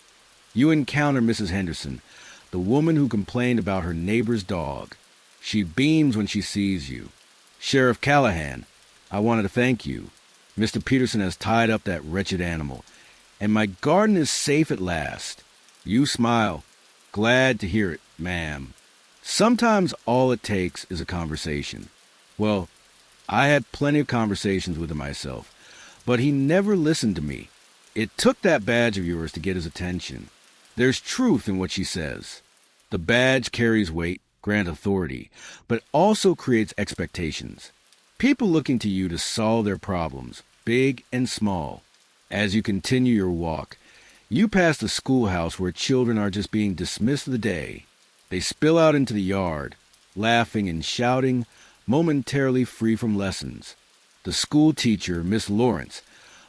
you encounter Mrs. Henderson, the woman who complained about her neighbor's dog. She beams when she sees you. Sheriff Callahan, I wanted to thank you. Mr. Peterson has tied up that wretched animal, and my garden is safe at last. You smile. Glad to hear it, ma'am. Sometimes all it takes is a conversation. Well, I had plenty of conversations with him myself, but he never listened to me. It took that badge of yours to get his attention. There's truth in what she says. The badge carries weight, grant authority, but also creates expectations. People looking to you to solve their problems, big and small. As you continue your walk, you pass the schoolhouse where children are just being dismissed of the day. They spill out into the yard, laughing and shouting, momentarily free from lessons. The school teacher, Miss Lawrence,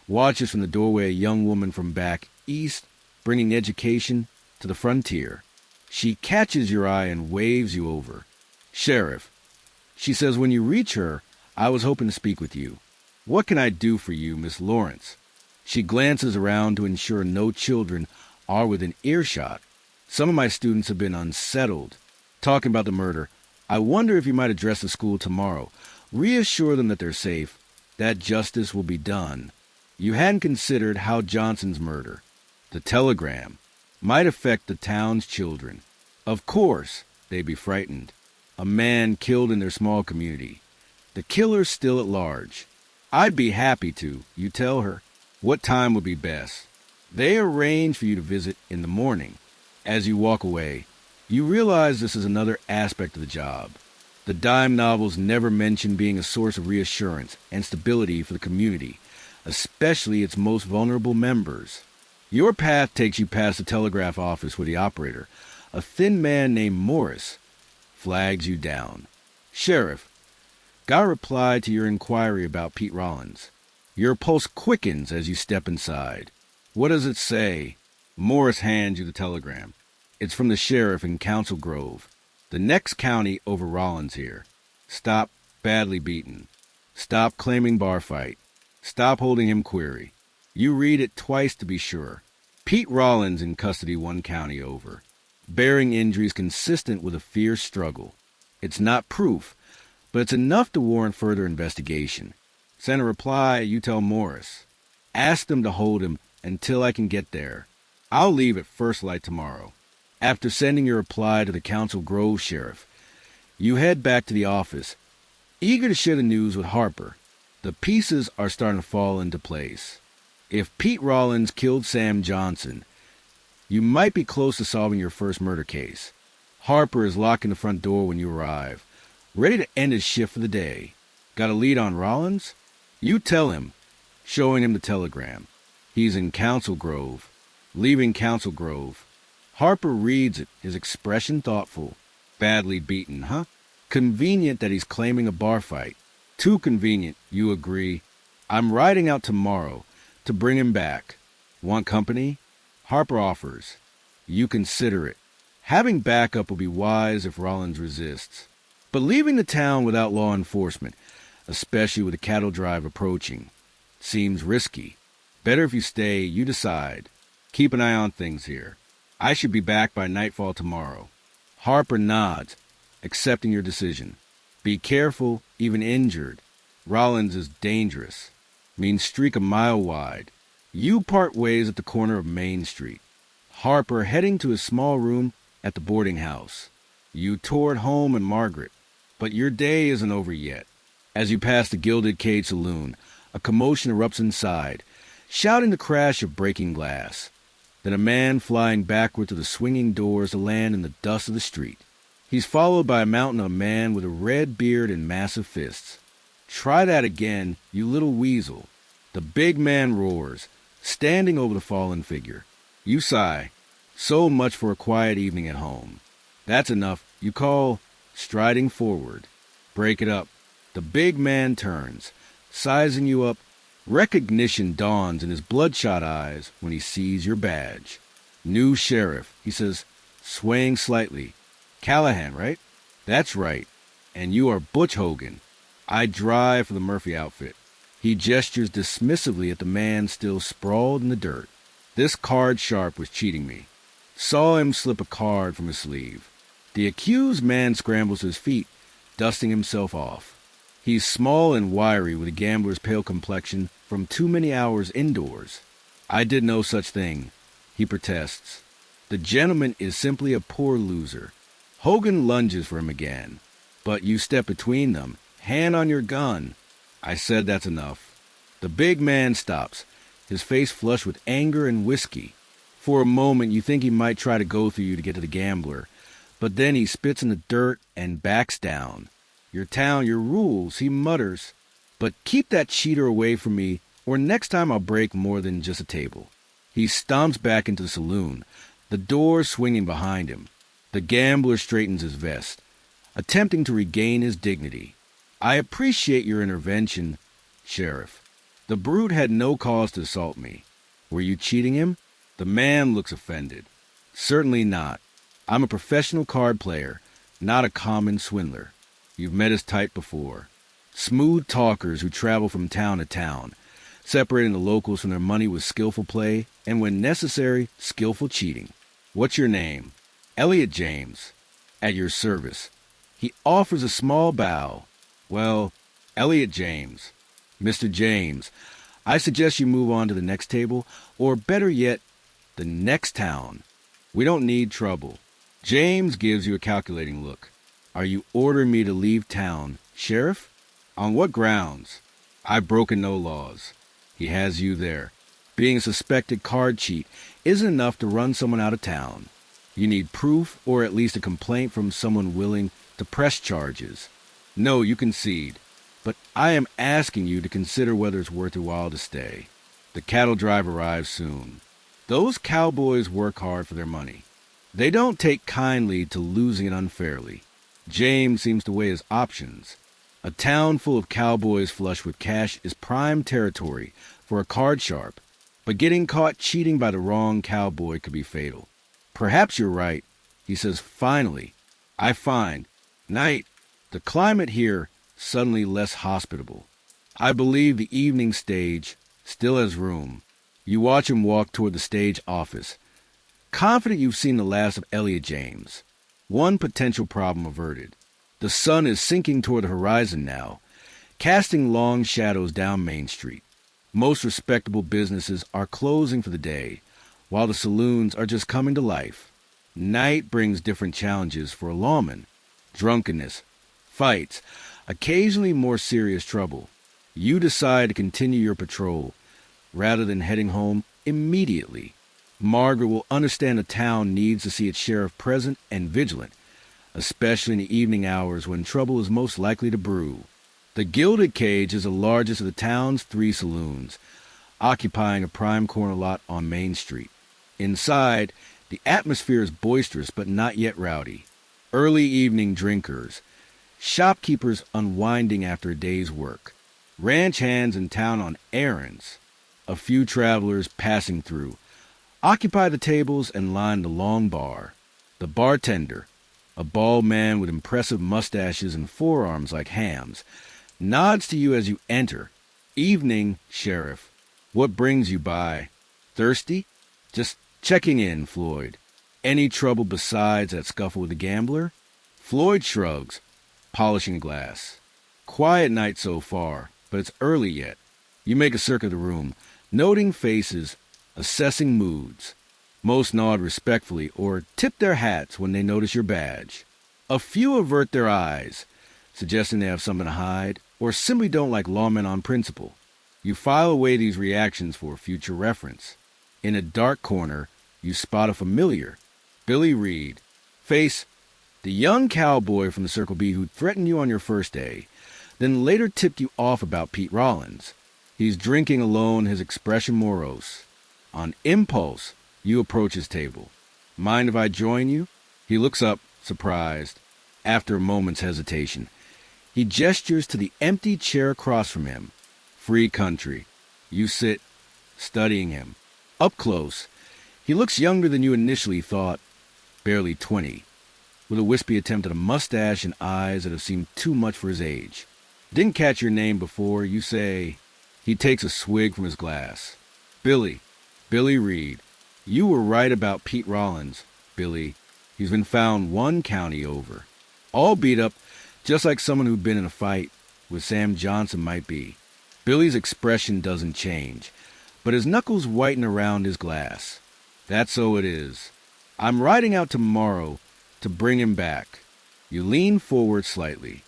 watches from the doorway a young woman from back east, bringing education to the frontier. She catches your eye and waves you over. Sheriff, she says, when you reach her, I was hoping to speak with you. What can I do for you, Miss Lawrence? She glances around to ensure no children are within earshot. Some of my students have been unsettled. Talking about the murder, I wonder if you might address the school tomorrow. Reassure them that they're safe, that justice will be done. You hadn't considered how Johnson's murder, the telegram, might affect the town's children. Of course, they'd be frightened. A man killed in their small community. The killer's still at large. I'd be happy to, you tell her. What time would be best? They arrange for you to visit in the morning. As you walk away, you realize this is another aspect of the job. The dime novels never mention being a source of reassurance and stability for the community, especially its most vulnerable members. Your path takes you past the telegraph office where the operator, a thin man named Morris, flags you down. Sheriff, got a reply to your inquiry about Pete Rollins. Your pulse quickens as you step inside. What does it say? Morris hands you the telegram. It's from the sheriff in Council Grove, the next county over Rollins here. Stop badly beaten. Stop claiming bar fight. Stop holding him query. You read it twice to be sure. Pete Rollins in custody one county over. Bearing injuries consistent with a fierce struggle. It's not proof, but it's enough to warrant further investigation. Send a reply, you tell Morris. Ask them to hold him until I can get there. I'll leave at first light tomorrow. After sending your reply to the Council Grove sheriff, you head back to the office, eager to share the news with Harper. The pieces are starting to fall into place. If Pete Rollins killed Sam Johnson, you might be close to solving your first murder case. Harper is locking the front door when you arrive, ready to end his shift for the day. Got a lead on Rollins? You tell him, showing him the telegram. He's in Council Grove, leaving Council Grove. Harper reads it, his expression thoughtful. Badly beaten, huh? Convenient that he's claiming a bar fight. Too convenient, you agree. I'm riding out tomorrow to bring him back. Want company? Harper offers. You consider it. Having backup will be wise if Rollins resists. But leaving the town without law enforcement, especially with a cattle drive approaching, seems risky. Better if you stay, you decide. Keep an eye on things here. I should be back by nightfall tomorrow. Harper nods, accepting your decision. Be careful, even injured. Rollins is dangerous. Means streak a mile wide. You part ways at the corner of Main Street. Harper heading to his small room at the boarding house. You toward home and Margaret. But your day isn't over yet. As you pass the Gilded Cage Saloon, a commotion erupts inside, shouting the crash of breaking glass. Then a man flying backward to the swinging doors to land in the dust of the street. He's followed by a mountain of a man with a red beard and massive fists. Try that again, you little weasel. The big man roars, standing over the fallen figure. You sigh. So much for a quiet evening at home. That's enough, you call, striding forward. Break it up. The big man turns, sizing you up. Recognition dawns in his bloodshot eyes when he sees your badge. New sheriff, he says, swaying slightly. Callahan, right? That's right. And you are Butch Hogan. I drive for the Murphy outfit. He gestures dismissively at the man still sprawled in the dirt. This card sharp was cheating me. Saw him slip a card from his sleeve. The accused man scrambles to his feet, dusting himself off. He's small and wiry with a gambler's pale complexion from too many hours indoors. I did no such thing, he protests. The gentleman is simply a poor loser. Hogan lunges for him again, but you step between them, hand on your gun. I said that's enough. The big man stops, his face flushed with anger and whiskey. For a moment, you think he might try to go through you to get to the gambler, but then he spits in the dirt and backs down. Your town, your rules, he mutters. But keep that cheater away from me, or next time I'll break more than just a table. He stomps back into the saloon, the door swinging behind him. The gambler straightens his vest, attempting to regain his dignity. I appreciate your intervention, Sheriff. The brute had no cause to assault me. Were you cheating him? The man looks offended. Certainly not. I'm a professional card player, not a common swindler. You've met his type before. Smooth talkers who travel from town to town, separating the locals from their money with skillful play, and when necessary, skillful cheating. What's your name? Elliot James. At your service. He offers a small bow. Well, Elliot James. Mr. James, I suggest you move on to the next table, or better yet, the next town. We don't need trouble. James gives you a calculating look. Are you ordering me to leave town, Sheriff? On what grounds? I've broken no laws. He has you there. Being a suspected card cheat isn't enough to run someone out of town. You need proof or at least a complaint from someone willing to press charges. No, you concede. But I am asking you to consider whether it's worth your while to stay. The cattle drive arrives soon. Those cowboys work hard for their money. They don't take kindly to losing it unfairly. James seems to weigh his options. A town full of cowboys flush with cash is prime territory for a card sharp, but getting caught cheating by the wrong cowboy could be fatal. Perhaps you're right, he says finally. I find, night, the climate here suddenly less hospitable. I believe the evening stage still has room. You watch him walk toward the stage office, confident you've seen the last of Elliot James. One potential problem averted. The sun is sinking toward the horizon now, casting long shadows down Main Street. Most respectable businesses are closing for the day, while the saloons are just coming to life. Night brings different challenges for a lawman. Drunkenness, fights, occasionally more serious trouble. You decide to continue your patrol, rather than heading home immediately. Margaret will understand the town needs to see its sheriff present and vigilant, especially in the evening hours when trouble is most likely to brew. The Gilded Cage is the largest of the town's 3 saloons, occupying a prime corner lot on Main Street. Inside, the atmosphere is boisterous but not yet rowdy. Early evening drinkers, shopkeepers unwinding after a day's work, ranch hands in town on errands, a few travelers passing through, occupy the tables and line the long bar. The bartender, a bald man with impressive mustaches and forearms like hams, nods to you as you enter. Evening, Sheriff. What brings you by? Thirsty? Just checking in, Floyd. Any trouble besides that scuffle with the gambler? Floyd shrugs, polishing a glass. Quiet night so far, but it's early yet. You make a circuit of the room, noting faces, assessing moods. Most nod respectfully or tip their hats when they notice your badge. A few avert their eyes, suggesting they have something to hide, or simply don't like lawmen on principle. You file away these reactions for future reference. In a dark corner, you spot a familiar, Billy Reed. Face, the young cowboy from the Circle B who threatened you on your first day, then later tipped you off about Pete Rollins. He's drinking alone, his expression morose. On impulse, you approach his table. Mind if I join you? He looks up, surprised. After a moment's hesitation, he gestures to the empty chair across from him. Free country. You sit, studying him. Up close, he looks younger than you initially thought, barely 20, with a wispy attempt at a mustache and eyes that have seemed too much for his age. Didn't catch your name before, you say. He takes a swig from his glass. Billy Reed. You were right about Pete Rollins, Billy. He's been found 1 county over. All beat up, just like someone who'd been in a fight with Sam Johnson might be. Billy's expression doesn't change, but his knuckles whiten around his glass. That's so it is. I'm riding out tomorrow to bring him back. You lean forward slightly.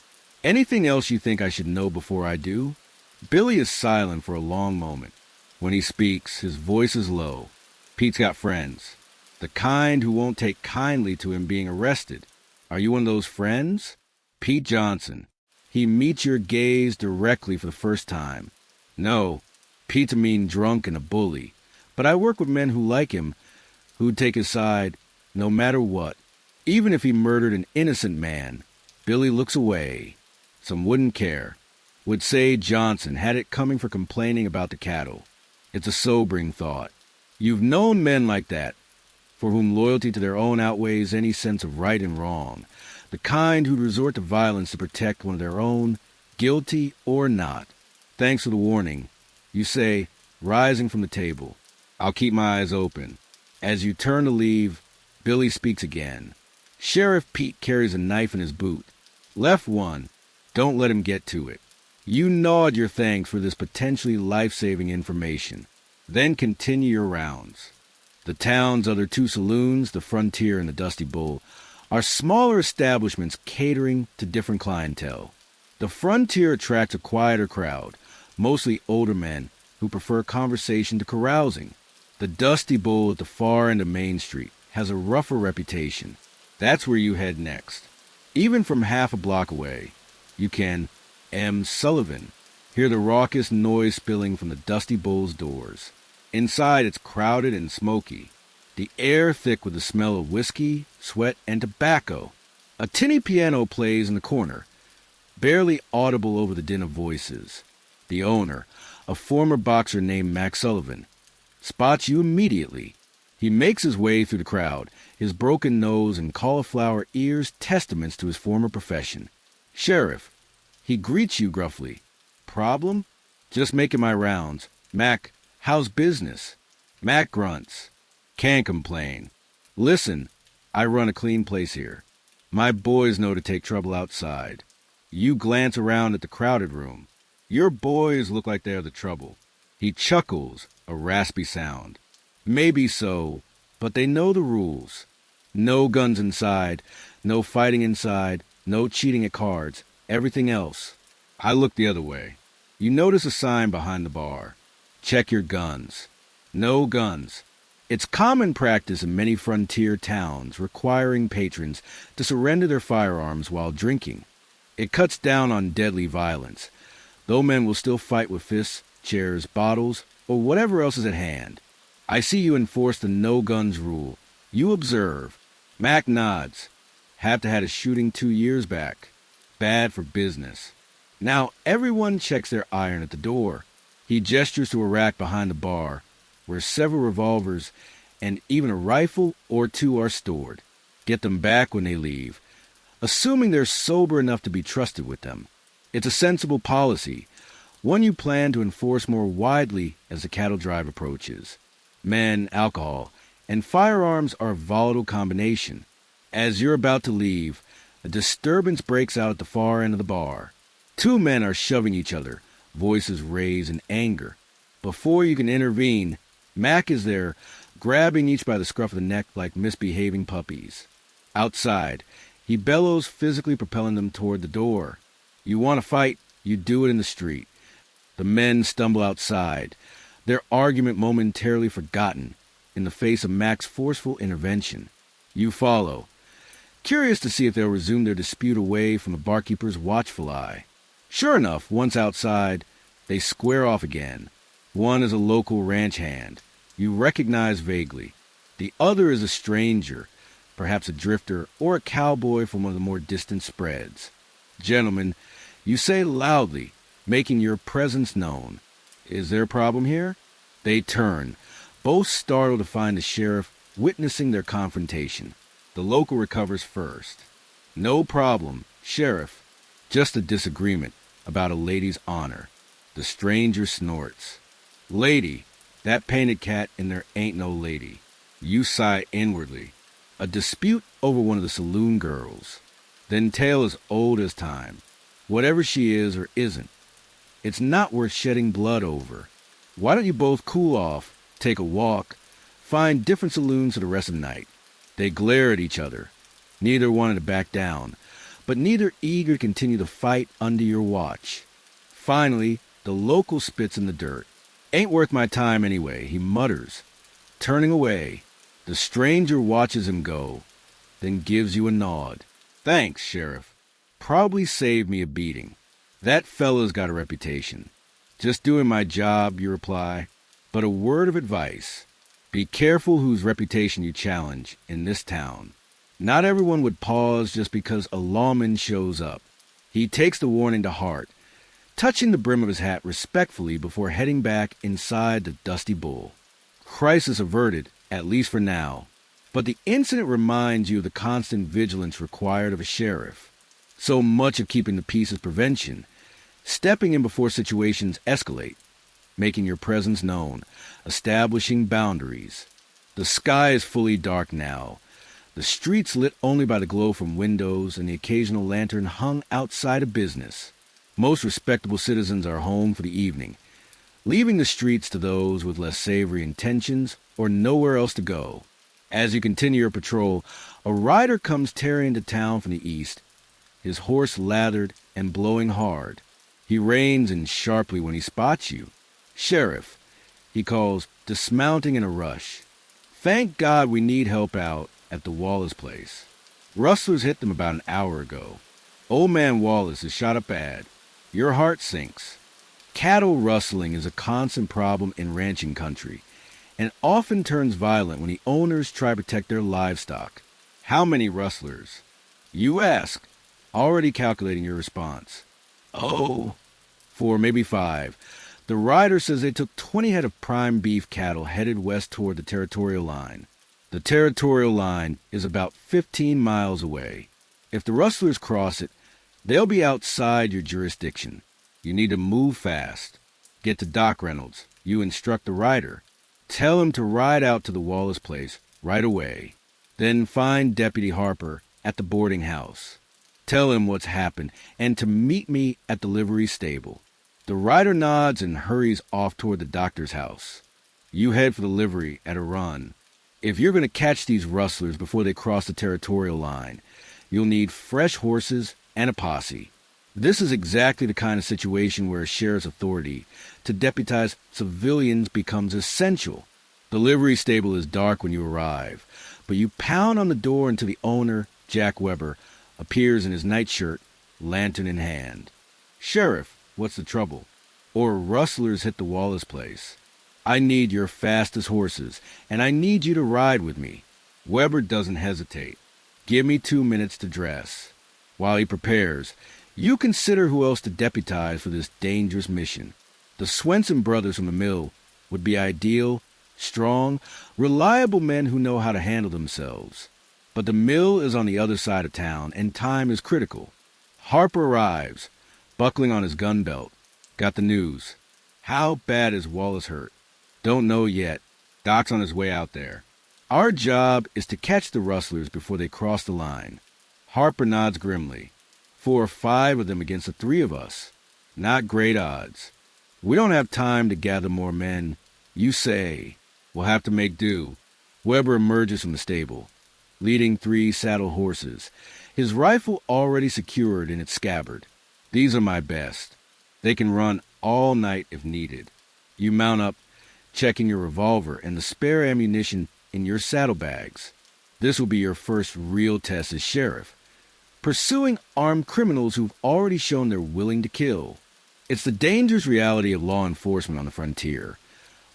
Anything else you think I should know before I do? Billy is silent for a long moment. When he speaks, his voice is low. Pete's got friends. The kind who won't take kindly to him being arrested. Are you one of those friends? Pete Johnson. He meets your gaze directly for the first time. No, Pete's a mean drunk and a bully. But I work with men who like him, who'd take his side no matter what. Even if he murdered an innocent man, Billy looks away. Some wouldn't care. Would say Johnson had it coming for complaining about the cattle. It's a sobering thought. You've known men like that, for whom loyalty to their own outweighs any sense of right and wrong. The kind who'd resort to violence to protect one of their own, guilty or not. Thanks for the warning. You say, rising from the table. I'll keep my eyes open. As you turn to leave, Billy speaks again. Sheriff Pete carries a knife in his boot. Left one. Don't let him get to it. You nod your thanks for this potentially life-saving information. Then continue your rounds. The town's other two saloons, the Frontier and the Dusty Bull, are smaller establishments catering to different clientele. The Frontier attracts a quieter crowd, mostly older men who prefer conversation to carousing. The Dusty Bull at the far end of Main Street has a rougher reputation. That's where you head next. Even from half a block away, you can M. Sullivan hear the raucous noise spilling from the Dusty Bull's doors. Inside, it's crowded and smoky, the air thick with the smell of whiskey, sweat, and tobacco. A tinny piano plays in the corner, barely audible over the din of voices. The owner, a former boxer named Mac Sullivan, spots you immediately. He makes his way through the crowd, his broken nose and cauliflower ears testaments to his former profession. Sheriff, he greets you gruffly. Problem? Just making my rounds. Mac, how's business? Mac grunts. Can't complain. Listen, I run a clean place here. My boys know to take trouble outside. You glance around at the crowded room. Your boys look like they're the trouble. He chuckles, a raspy sound. Maybe so, but they know the rules. No guns inside, no fighting inside, no cheating at cards, everything else. I look the other way. You notice a sign behind the bar. Check your guns. No guns. It's common practice in many frontier towns requiring patrons to surrender their firearms while drinking. It cuts down on deadly violence, though men will still fight with fists, chairs, bottles, or whatever else is at hand. I see you enforce the no-guns rule. You observe. Mac nods. Have to had a shooting 2 years back. Bad for business. Now everyone checks their iron at the door. He gestures to a rack behind the bar, where several revolvers and even a rifle or two are stored. Get them back when they leave, assuming they're sober enough to be trusted with them. It's a sensible policy, one you plan to enforce more widely as the cattle drive approaches. Men, alcohol, and firearms are a volatile combination. As you're about to leave, a disturbance breaks out at the far end of the bar. 2 men are shoving each other, voices raised in anger. Before you can intervene, Mac is there, grabbing each by the scruff of the neck like misbehaving puppies. Outside, he bellows, physically propelling them toward the door. You want to fight, you do it in the street. The men stumble outside, their argument momentarily forgotten in the face of Mac's forceful intervention. You follow, curious to see if they'll resume their dispute away from the barkeeper's watchful eye. Sure enough, once outside, they square off again. One is a local ranch hand you recognize vaguely. The other is a stranger, perhaps a drifter or a cowboy from one of the more distant spreads. Gentlemen, you say loudly, making your presence known. Is there a problem here? They turn, both startled to find the sheriff witnessing their confrontation. The local recovers first. No problem, Sheriff. Just a disagreement about a lady's honor. The stranger snorts. Lady, that painted cat in there ain't no lady. You sigh inwardly. A dispute over one of the saloon girls. Then tale as old as time. Whatever she is or isn't, it's not worth shedding blood over. Why don't you both cool off, take a walk, find different saloons for the rest of the night? They glare at each other. Neither wanted to back down, but neither eager to continue the fight under your watch. Finally, The local spits in the dirt. Ain't worth my time anyway, he mutters, turning away. The stranger watches him go, then gives you a nod. Thanks, Sheriff. Probably saved me a beating. That fella's got a reputation. Just doing my job, you reply. But a word of advice. Be careful whose reputation you challenge in this town. Not everyone would pause just because a lawman shows up. He takes the warning to heart, touching the brim of his hat respectfully before heading back inside the Dusty Bull. Crisis averted, at least for now. But the incident reminds you of the constant vigilance required of a sheriff. So much of keeping the peace is prevention, stepping in before situations escalate, making your presence known, establishing boundaries. The sky is fully dark now, the streets lit only by the glow from windows and the occasional lantern hung outside a business. Most respectable citizens are home for the evening, leaving the streets to those with less savory intentions or nowhere else to go. As you continue your patrol, a rider comes tearing into town from the east, his horse lathered and blowing hard. He reins in sharply when he spots you. Sheriff, he calls, dismounting in a rush. Thank God we need help out at the Wallace place. Rustlers hit them about an hour ago. Old man Wallace is shot up bad. Your heart sinks. Cattle rustling is a constant problem in ranching country, and often turns violent when the owners try to protect their livestock. How many rustlers? You ask, already calculating your response. Oh, 4, maybe 5. The rider says they took 20 head of prime beef cattle headed west toward the territorial line. The territorial line is about 15 miles away. If the rustlers cross it, they'll be outside your jurisdiction. You need to move fast. Get to Doc Reynolds. You instruct the rider. Tell him to ride out to the Wallace place right away. Then find Deputy Harper at the boarding house. Tell him what's happened and to meet me at the livery stable. The rider nods and hurries off toward the doctor's house. You head for the livery at a run. If you're going to catch these rustlers before they cross the territorial line, you'll need fresh horses and a posse. This is exactly the kind of situation where a sheriff's authority to deputize civilians becomes essential. The livery stable is dark when you arrive, but you pound on the door until the owner, Jack Weber, appears in his nightshirt, lantern in hand. Sheriff, what's the trouble? Or rustlers hit the Wallace place. I need your fastest horses, and I need you to ride with me. Weber doesn't hesitate. Give me 2 minutes to dress. While he prepares, you consider who else to deputize for this dangerous mission. The Swenson brothers from the mill would be ideal, strong, reliable men who know how to handle themselves. But the mill is on the other side of town, and time is critical. Harper arrives, buckling on his gun belt. Got the news. How bad is Wallace hurt? Don't know yet. Doc's on his way out there. Our job is to catch the rustlers before they cross the line. Harper nods grimly. 4 or 5 of them against the 3 of us. Not great odds. We don't have time to gather more men. You say. We'll have to make do. Weber emerges from the stable, leading 3 saddled horses, his rifle already secured in its scabbard. These are my best. They can run all night if needed. You mount up, checking your revolver and the spare ammunition in your saddlebags. This will be your first real test as sheriff, pursuing armed criminals who've already shown they're willing to kill. It's the dangerous reality of law enforcement on the frontier,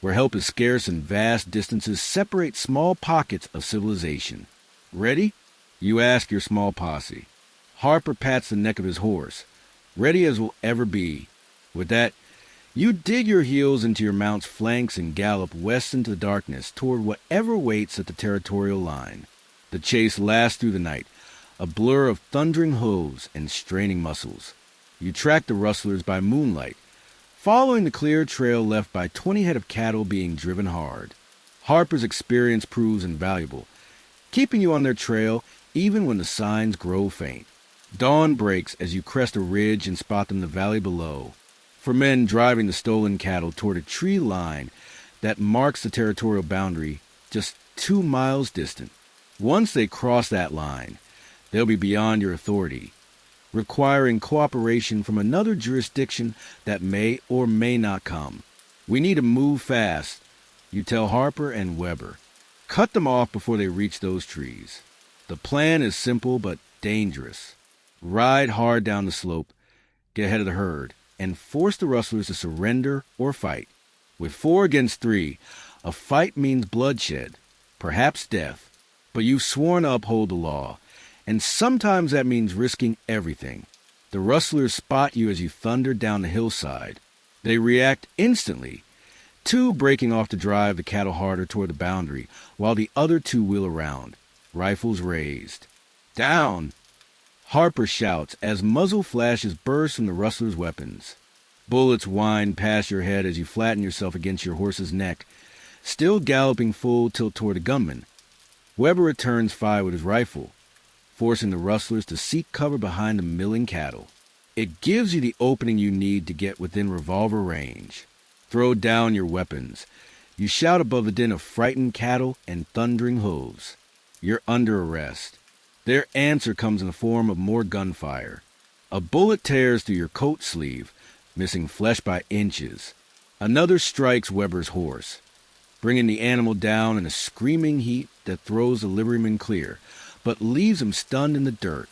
where help is scarce and vast distances separate small pockets of civilization. Ready? You ask your small posse. Harper pats the neck of his horse, ready as will ever be. With that, you dig your heels into your mount's flanks and gallop west into the darkness toward whatever waits at the territorial line. The chase lasts through the night, a blur of thundering hooves and straining muscles. You track the rustlers by moonlight, following the clear trail left by 20 head of cattle being driven hard. Harper's experience proves invaluable, keeping you on their trail even when the signs grow faint. Dawn breaks as you crest a ridge and spot them in the valley below. For men driving the stolen cattle toward a tree line that marks the territorial boundary just 2 miles distant. Once they cross that line, they'll be beyond your authority. requiring cooperation from another jurisdiction that may or may not come. We need to move fast, you tell Harper and Weber. Cut them off before they reach those trees. The plan is simple but dangerous. Ride hard down the slope, get ahead of the herd, and force the rustlers to surrender or fight. With 4 against 3, a fight means bloodshed, perhaps death, but you've sworn to uphold the law, and sometimes that means risking everything. The rustlers spot you as you thunder down the hillside. They react instantly, 2 breaking off to drive the cattle harder toward the boundary, while the other 2 wheel around, rifles raised. Down! Harper shouts as muzzle flashes burst from the rustlers' weapons. Bullets whine past your head as you flatten yourself against your horse's neck, still galloping full tilt toward the gunman. Weber returns fire with his rifle, forcing the rustlers to seek cover behind the milling cattle. It gives you the opening you need to get within revolver range. Throw down your weapons. You shout above the din of frightened cattle and thundering hooves. You're under arrest. Their answer comes in the form of more gunfire. A bullet tears through your coat sleeve, missing flesh by inches. Another strikes Weber's horse, bringing the animal down in a screaming heap that throws the liveryman clear, but leaves him stunned in the dirt.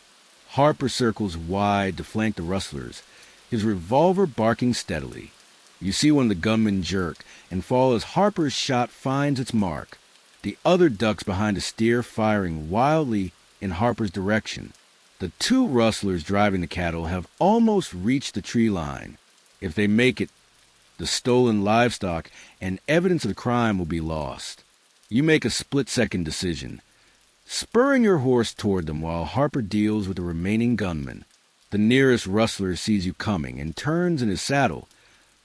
Harper circles wide to flank the rustlers, his revolver barking steadily. You see one of the gunmen jerk and fall as Harper's shot finds its mark. The other ducks behind a steer, firing wildly in Harper's direction. The 2 rustlers driving the cattle have almost reached the tree line. If they make it, the stolen livestock and evidence of the crime will be lost. You make a split-second decision, spurring your horse toward them while Harper deals with the remaining gunman. The nearest rustler sees you coming and turns in his saddle,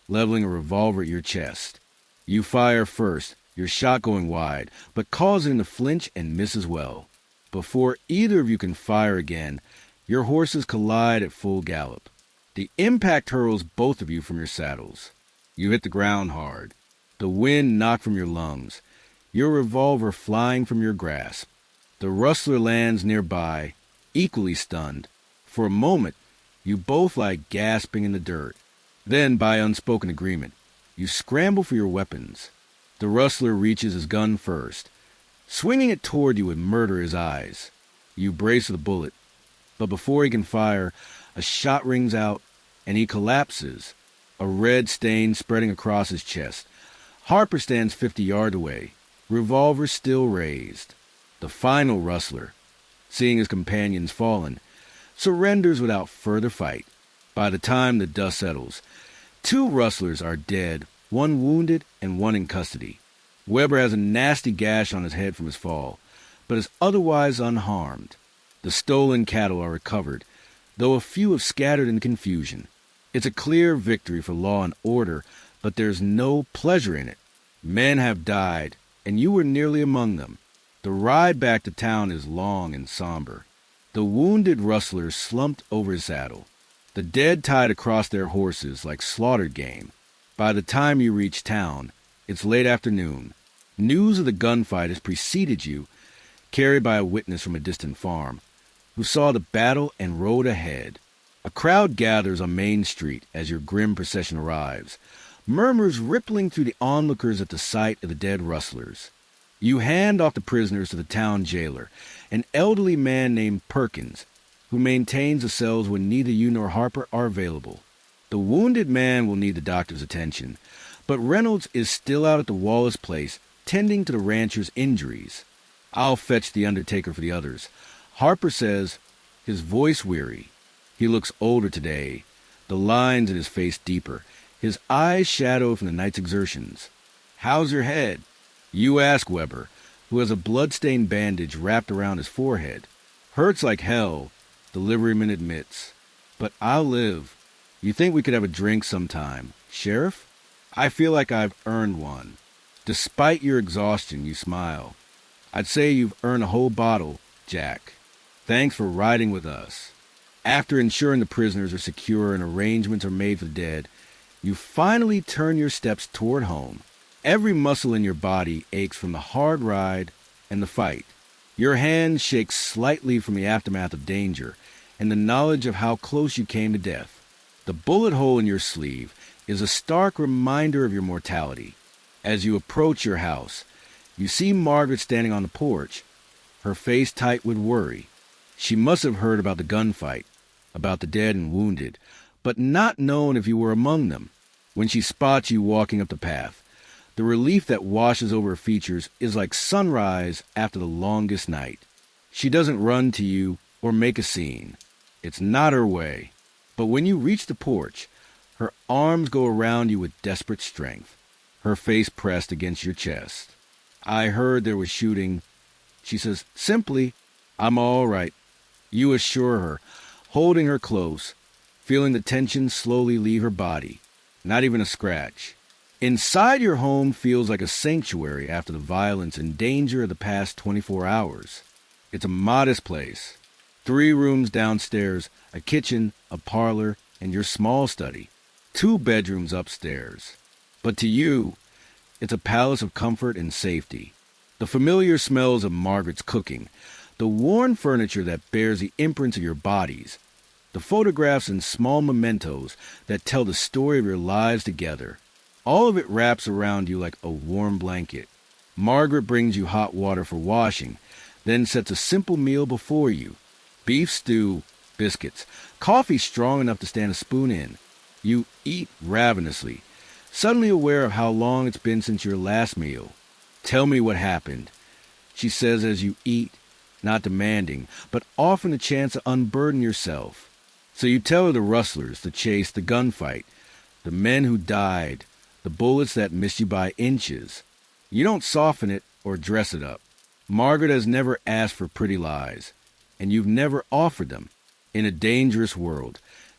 leveling a revolver at your chest. You fire first, your shot going wide, but causing him to flinch and miss as well. Before either of you can fire again, your horses collide at full gallop. The impact hurls both of you from your saddles. You hit the ground hard, the wind knocked from your lungs, your revolver flying from your grasp. The rustler lands nearby, equally stunned. For a moment, you both lie gasping in the dirt. Then, by unspoken agreement, you scramble for your weapons. The rustler reaches his gun first, swinging it toward you with murder in his eyes. You brace for the bullet, but before he can fire, a shot rings out, and he collapses, a red stain spreading across his chest. Harper stands 50 yards away, revolver still raised. The final rustler, seeing his companions fallen, surrenders without further fight. By the time the dust settles, 2 rustlers are dead, 1 wounded and 1 in custody. Weber has a nasty gash on his head from his fall, but is otherwise unharmed. The stolen cattle are recovered, though a few have scattered in confusion. It's a clear victory for law and order, but there's no pleasure in it. Men have died, and you were nearly among them. The ride back to town is long and somber. The wounded rustler slumped over his saddle, the dead tied across their horses like slaughtered game. By the time you reach town, it's late afternoon. News of the gunfight has preceded you, carried by a witness from a distant farm, who saw the battle and rode ahead. A crowd gathers on Main Street as your grim procession arrives, murmurs rippling through the onlookers at the sight of the dead rustlers. You hand off the prisoners to the town jailer, an elderly man named Perkins, who maintains the cells when neither you nor Harper are available. The wounded man will need the doctor's attention, but Reynolds is still out at the Wallace place, tending to the rancher's injuries. I'll fetch the undertaker for the others. Harper says, his voice weary. He looks older today, the lines in his face deeper, his eyes shadowed from the night's exertions. How's your head? You ask Weber, who has a blood-stained bandage wrapped around his forehead. Hurts like hell, the liveryman admits. But I'll live. You think we could have a drink sometime, Sheriff? I feel like I've earned one. Despite your exhaustion, you smile. I'd say you've earned a whole bottle, Jack. Thanks for riding with us. After ensuring the prisoners are secure and arrangements are made for the dead, you finally turn your steps toward home. Every muscle in your body aches from the hard ride and the fight. Your hands shake slightly from the aftermath of danger, and the knowledge of how close you came to death. The bullet hole in your sleeve is a stark reminder of your mortality. As you approach your house, you see Margaret standing on the porch, her face tight with worry. She must have heard about the gunfight, about the dead and wounded, but not known if you were among them. When she spots you walking up the path, the relief that washes over her features is like sunrise after the longest night. She doesn't run to you or make a scene. It's not her way. But when you reach the porch, her arms go around you with desperate strength, her face pressed against your chest. "I heard there was shooting," she says simply. "I'm all right," you assure her, holding her close, feeling the tension slowly leave her body. Not even a scratch. Inside your home feels like a sanctuary after the violence and danger of the past 24 hours. It's a modest place. 3 rooms downstairs, a kitchen, a parlor, and your small study. 2 bedrooms upstairs. But to you, it's a palace of comfort and safety. The familiar smells of Margaret's cooking, the worn furniture that bears the imprints of your bodies, the photographs and small mementos that tell the story of your lives together. All of it wraps around you like a warm blanket. Margaret brings you hot water for washing, then sets a simple meal before you. Beef stew, biscuits, coffee strong enough to stand a spoon in. You eat ravenously, suddenly aware of how long it's been since your last meal. "Tell me what happened," she says as you eat, not demanding, but offering a chance to unburden yourself. So you tell her the rustlers, the chase, the gunfight, the men who died, the bullets that missed you by inches. You don't soften it or dress it up. Margaret has never asked for pretty lies, and you've never offered them. In a dangerous world,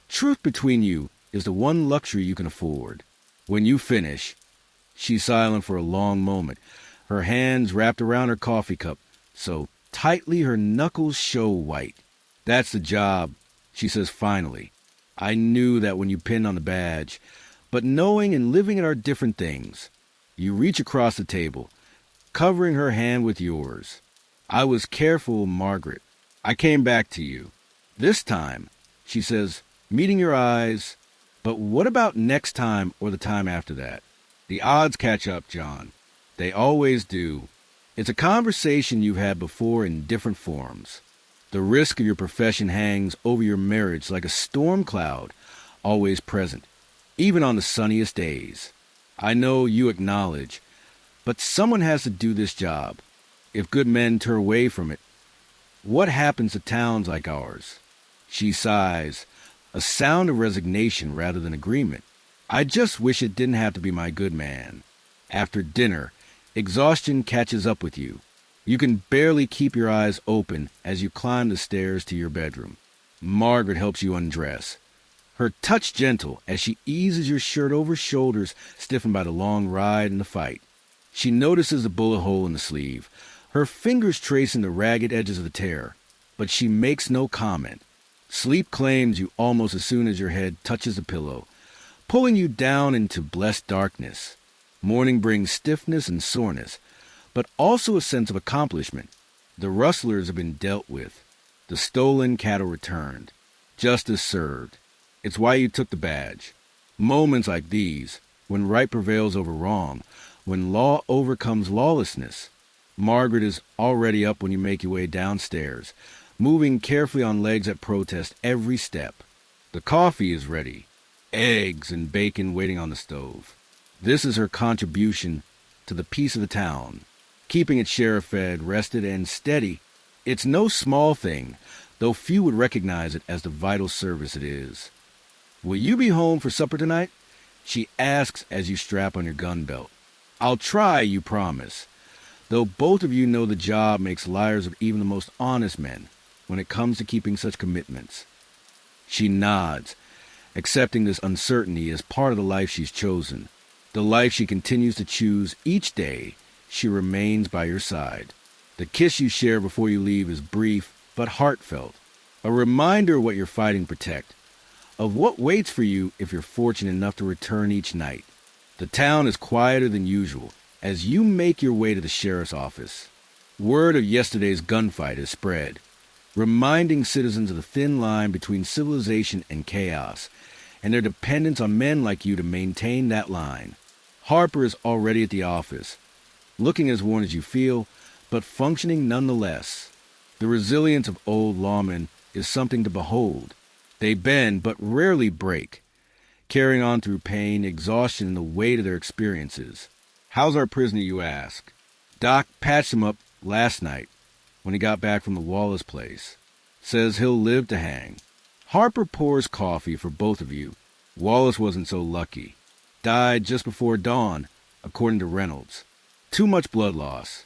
truth between you is the one luxury you can afford. When you finish, she's silent for a long moment, her hands wrapped around her coffee cup, so tightly her knuckles show white. "That's the job," she says finally. "I knew that when you pinned on the badge, but knowing and living it are different things." You reach across the table, covering her hand with yours. "I was careful, Margaret. I came back to you. This time," she says, meeting your eyes. "But what about next time or the time after that?" The odds catch up, John. They always do. It's a conversation you've had before in different forms. The risk of your profession hangs over your marriage like a storm cloud, always present, even on the sunniest days. I know you acknowledge, but someone has to do this job. If good men turn away from it, what happens to towns like ours? She sighs, a sound of resignation rather than agreement. "I just wish it didn't have to be my good man." After dinner, exhaustion catches up with you. You can barely keep your eyes open as you climb the stairs to your bedroom. Margaret helps you undress, her touch gentle as she eases your shirt over shoulders stiffened by the long ride and the fight. She notices the bullet hole in the sleeve, her fingers tracing the ragged edges of the tear, but she makes no comment. Sleep claims you almost as soon as your head touches the pillow, pulling you down into blessed darkness. Morning brings stiffness and soreness, but also a sense of accomplishment. The rustlers have been dealt with, the stolen cattle returned, justice served. It's why you took the badge. Moments like these, when right prevails over wrong, when law overcomes lawlessness. Margaret is already up when you make your way downstairs, moving carefully on legs that protest every step. The coffee is ready, eggs and bacon waiting on the stove. This is her contribution to the peace of the town, keeping its sheriff fed, rested, and steady. It's no small thing, though few would recognize it as the vital service it is. "Will you be home for supper tonight?" she asks as you strap on your gun belt. "I'll try, you promise." Though both of you know the job makes liars of even the most honest men when it comes to keeping such commitments. She nods, accepting this uncertainty as part of the life she's chosen, the life she continues to choose each day she remains by your side. The kiss you share before you leave is brief but heartfelt, a reminder of what you're fighting to protect, of what waits for you if you're fortunate enough to return each night. The town is quieter than usual as you make your way to the sheriff's office. Word of yesterday's gunfight has spread. reminding citizens of the thin line between civilization and chaos, and their dependence on men like you to maintain that line. Harper is already at the office, looking as worn as you feel, but functioning nonetheless. The resilience of old lawmen is something to behold. They bend, but rarely break, carrying on through pain, exhaustion, and the weight of their experiences. How's our prisoner, you ask? Doc patched him up last night when he got back from the Wallace place. Says he'll live to hang. Harper pours coffee for both of you. Wallace wasn't so lucky. Died just before dawn, according to Reynolds. Too much blood loss.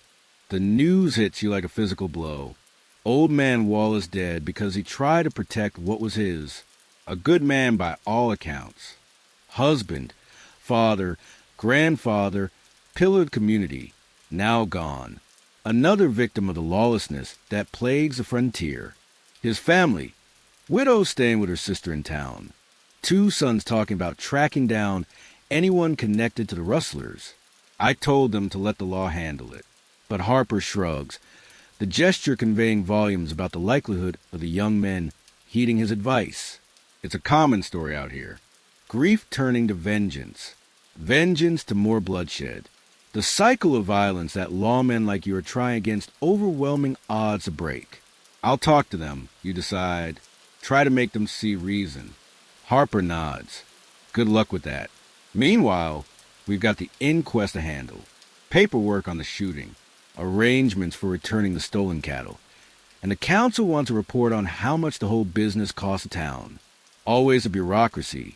The news hits you like a physical blow. Old man Wallace dead because he tried to protect what was his. A good man by all accounts. Husband, father, grandfather, pillared community, now gone. Another victim of the lawlessness that plagues the frontier. His family, widow staying with her sister in town. 2 sons talking about tracking down anyone connected to the rustlers. I told them to let the law handle it. But Harper shrugs, the gesture conveying volumes about the likelihood of the young men heeding his advice. It's a common story out here. Grief turning to vengeance. Vengeance to more bloodshed. The cycle of violence that lawmen like you are trying against overwhelming odds to break. I'll talk to them, you decide. Try to make them see reason. Harper nods. Good luck with that. Meanwhile, we've got the inquest to handle. Paperwork on the shooting. Arrangements for returning the stolen cattle. And the council wants a report on how much the whole business costs the town. Always a bureaucracy,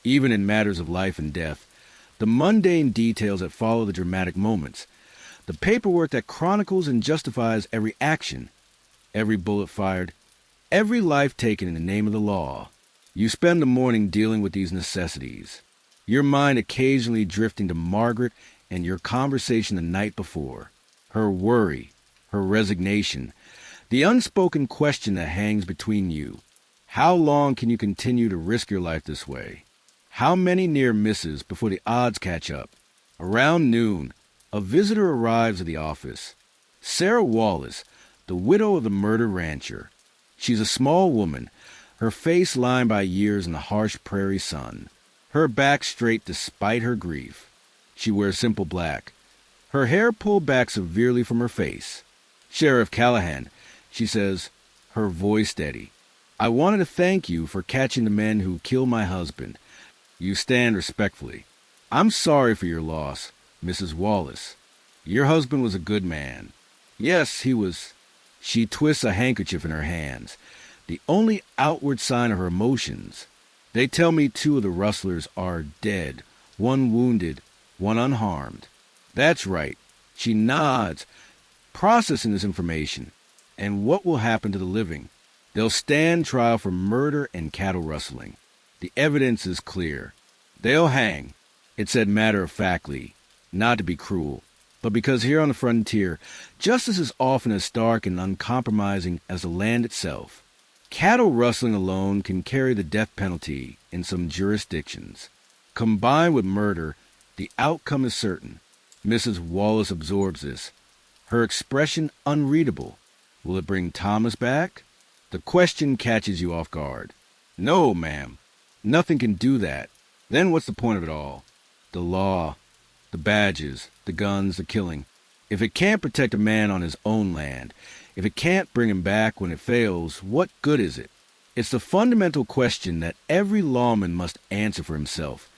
even in matters of life and death. The mundane details that follow the dramatic moments. The paperwork that chronicles and justifies every action. Every bullet fired. Every life taken in the name of the law. You spend the morning dealing with these necessities. Your mind occasionally drifting to Margaret and your conversation the night before. Her worry, her resignation, the unspoken question that hangs between you. How long can you continue to risk your life this way? How many near misses before the odds catch up? Around noon, a visitor arrives at the office. Sarah Wallace, the widow of the murdered rancher. She's a small woman, her face lined by years in the harsh prairie sun. Her back straight despite her grief. She wears simple black. Her hair pulled back severely from her face. Sheriff Callahan, she says, her voice steady. I wanted to thank you for catching the men who killed my husband. You stand respectfully. I'm sorry for your loss, Mrs. Wallace. Your husband was a good man. Yes, he was. She twists a handkerchief in her hands, the only outward sign of her emotions. They tell me 2 of the rustlers are dead, 1 wounded, 1 unharmed. That's right. She nods, processing this information. And what will happen to the living? They'll stand trial for murder and cattle rustling. The evidence is clear. They'll hang, it said matter-of-factly, not to be cruel, but because here on the frontier, justice is often as stark and uncompromising as the land itself. Cattle rustling alone can carry the death penalty in some jurisdictions. Combined with murder, the outcome is certain. Mrs. Wallace absorbs this, her expression unreadable. Will it bring Thomas back? The question catches you off guard. No, ma'am. Nothing can do that. Then what's the point of it all? The law, the badges, the guns, the killing. If it can't protect a man on his own land, if it can't bring him back when it fails, what good is it? It's the fundamental question that every lawman must answer for himself,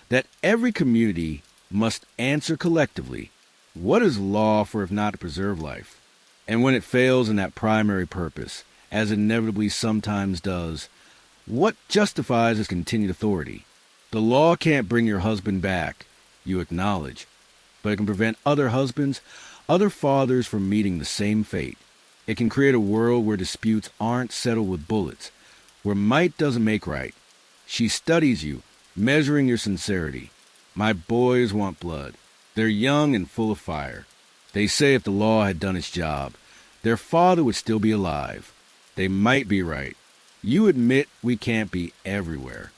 that every community must answer collectively. What is law for if not to preserve life? And when it fails in that primary purpose, as inevitably sometimes does, what justifies its continued authority? The law can't bring your husband back, you acknowledge, but it can prevent other husbands, other fathers from meeting the same fate. It can create a world where disputes aren't settled with bullets, where might doesn't make right. She studies you, measuring your sincerity. My boys want blood. They're young and full of fire. They say if the law had done its job, their father would still be alive. They might be right. You admit we can't be everywhere.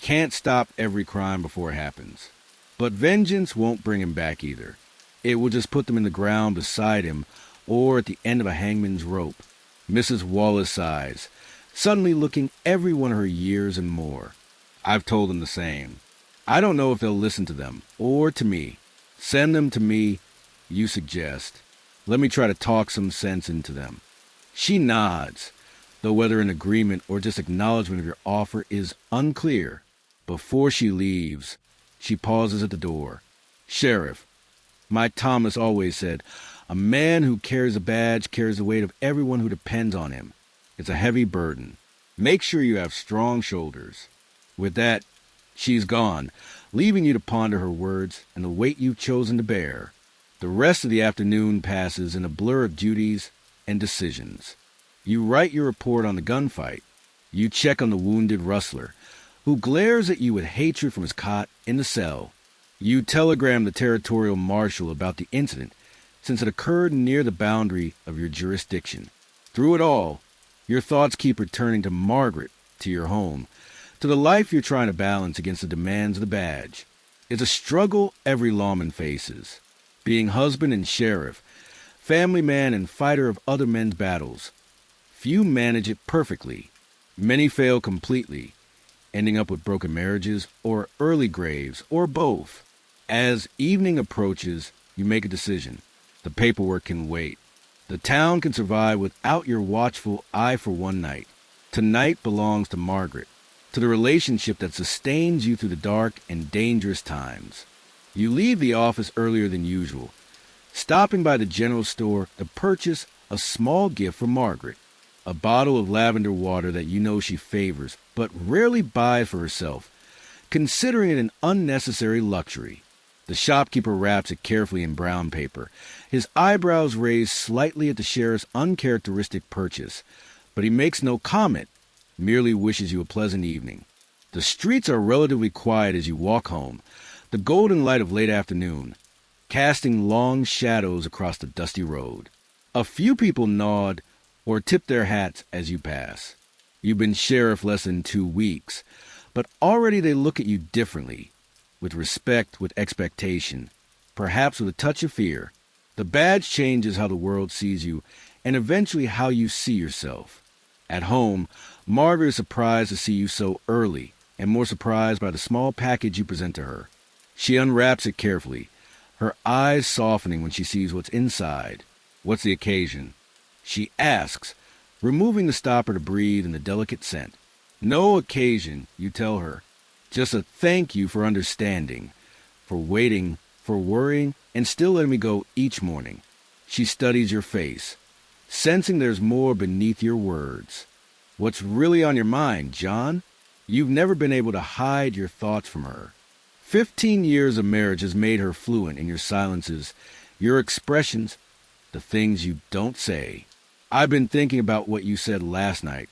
Can't stop every crime before it happens. But vengeance won't bring him back either. It will just put them in the ground beside him or at the end of a hangman's rope. Mrs. Wallace sighs, suddenly looking every one of her years and more. I've told them the same. I don't know if they'll listen to them, or to me. Send them to me, you suggest. Let me try to talk some sense into them. She nods, though whether in agreement or just acknowledgement of your offer is unclear. Before she leaves, she pauses at the door. Sheriff, my Thomas always said, a man who carries a badge carries the weight of everyone who depends on him. It's a heavy burden. Make sure you have strong shoulders. With that, she's gone, leaving you to ponder her words and the weight you've chosen to bear. The rest of the afternoon passes in a blur of duties and decisions. You write your report on the gunfight. You check on the wounded rustler, who glares at you with hatred from his cot in the cell. You telegram the territorial marshal about the incident, since it occurred near the boundary of your jurisdiction. Through it all, your thoughts keep returning to Margaret, to your home, to the life you're trying to balance against the demands of the badge. It's a struggle every lawman faces. Being husband and sheriff, family man and fighter of other men's battles. Few manage it perfectly. Many fail completely, ending up with broken marriages or early graves or both. As evening approaches, you make a decision. The paperwork can wait. The town can survive without your watchful eye for one night. Tonight belongs to Margaret, to the relationship that sustains you through the dark and dangerous times. You leave the office earlier than usual, stopping by the general store to purchase a small gift for Margaret, a bottle of lavender water that you know she favors, but rarely buys for herself, considering it an unnecessary luxury. The shopkeeper wraps it carefully in brown paper, his eyebrows raised slightly at the sheriff's uncharacteristic purchase, but he makes no comment, merely wishes you a pleasant evening. The streets are relatively quiet as you walk home, the golden light of late afternoon, casting long shadows across the dusty road. A few people nod or tip their hats as you pass. You've been sheriff less than 2 weeks, but already they look at you differently, with respect, with expectation, perhaps with a touch of fear. The badge changes how the world sees you, and eventually how you see yourself. At home, Margaret is surprised to see you so early, and more surprised by the small package you present to her. She unwraps it carefully, her eyes softening when she sees what's inside. What's the occasion? She asks, removing the stopper to breathe in the delicate scent. No occasion, you tell her. Just a thank you for understanding, for waiting, for worrying, and still letting me go each morning. She studies your face, sensing there's more beneath your words. What's really on your mind, John? You've never been able to hide your thoughts from her. 15 years of marriage has made her fluent in your silences, your expressions, the things you don't say. I've been thinking about what you said last night,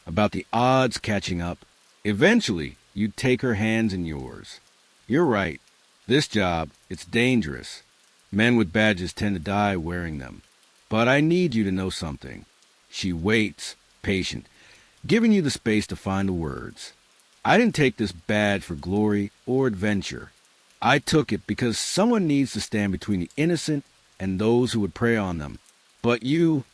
about the odds catching up. Eventually, you'd take her hands in yours. You're right. This job, it's dangerous. Men with badges tend to die wearing them. But I need you to know something. She waits, patient, giving you the space to find the words. I didn't take this badge for glory or adventure. I took it because someone needs to stand between the innocent and those who would prey on them. But you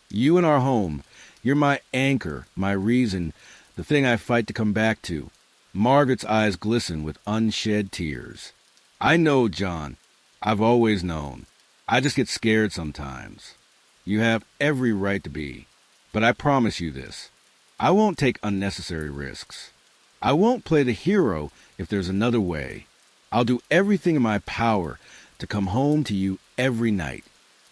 in our home, you're my anchor, my reason, the thing I fight to come back to. Margaret's eyes glisten with unshed tears. I know, John. I've always known. I just get scared sometimes. You have every right to be. But I promise you this. I won't take unnecessary risks. I won't play the hero if there's another way. I'll do everything in my power to come home to you every night.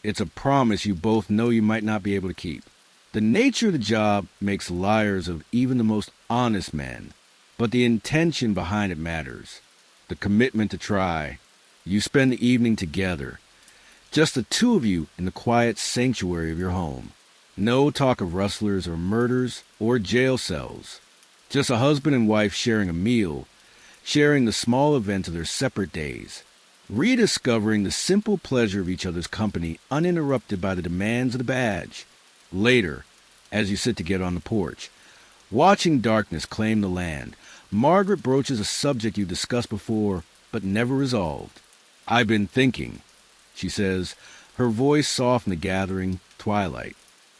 It's a promise you both know you might not be able to keep. The nature of the job makes liars of even the most honest men, but the intention behind it matters. The commitment to try. You spend the evening together, just the two of you in the quiet sanctuary of your home. No talk of rustlers or murders or jail cells. Just a husband and wife sharing a meal, sharing the small events of their separate days, rediscovering the simple pleasure of each other's company uninterrupted by the demands of the badge. Later, as you sit together on the porch, watching darkness claim the land, Margaret broaches a subject you discussed before but never resolved. I've been thinking, she says, her voice soft in the gathering twilight,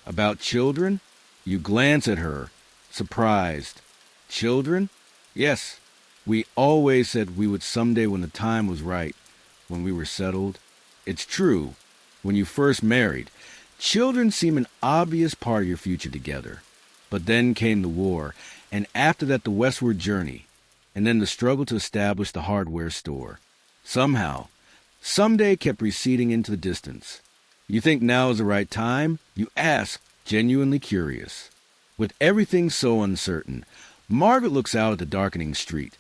About children? You glance at her, surprised. Children? Yes. We always said we would someday when the time was right, when we were settled. It's true. When you first married, children seem an obvious part of your future together. But then came the war, and after that the westward journey, and then the struggle to establish the hardware store. Somehow, someday kept receding into the distance. You think now is the right time? You ask, genuinely curious. With everything so uncertain, Margaret looks out at the darkening street.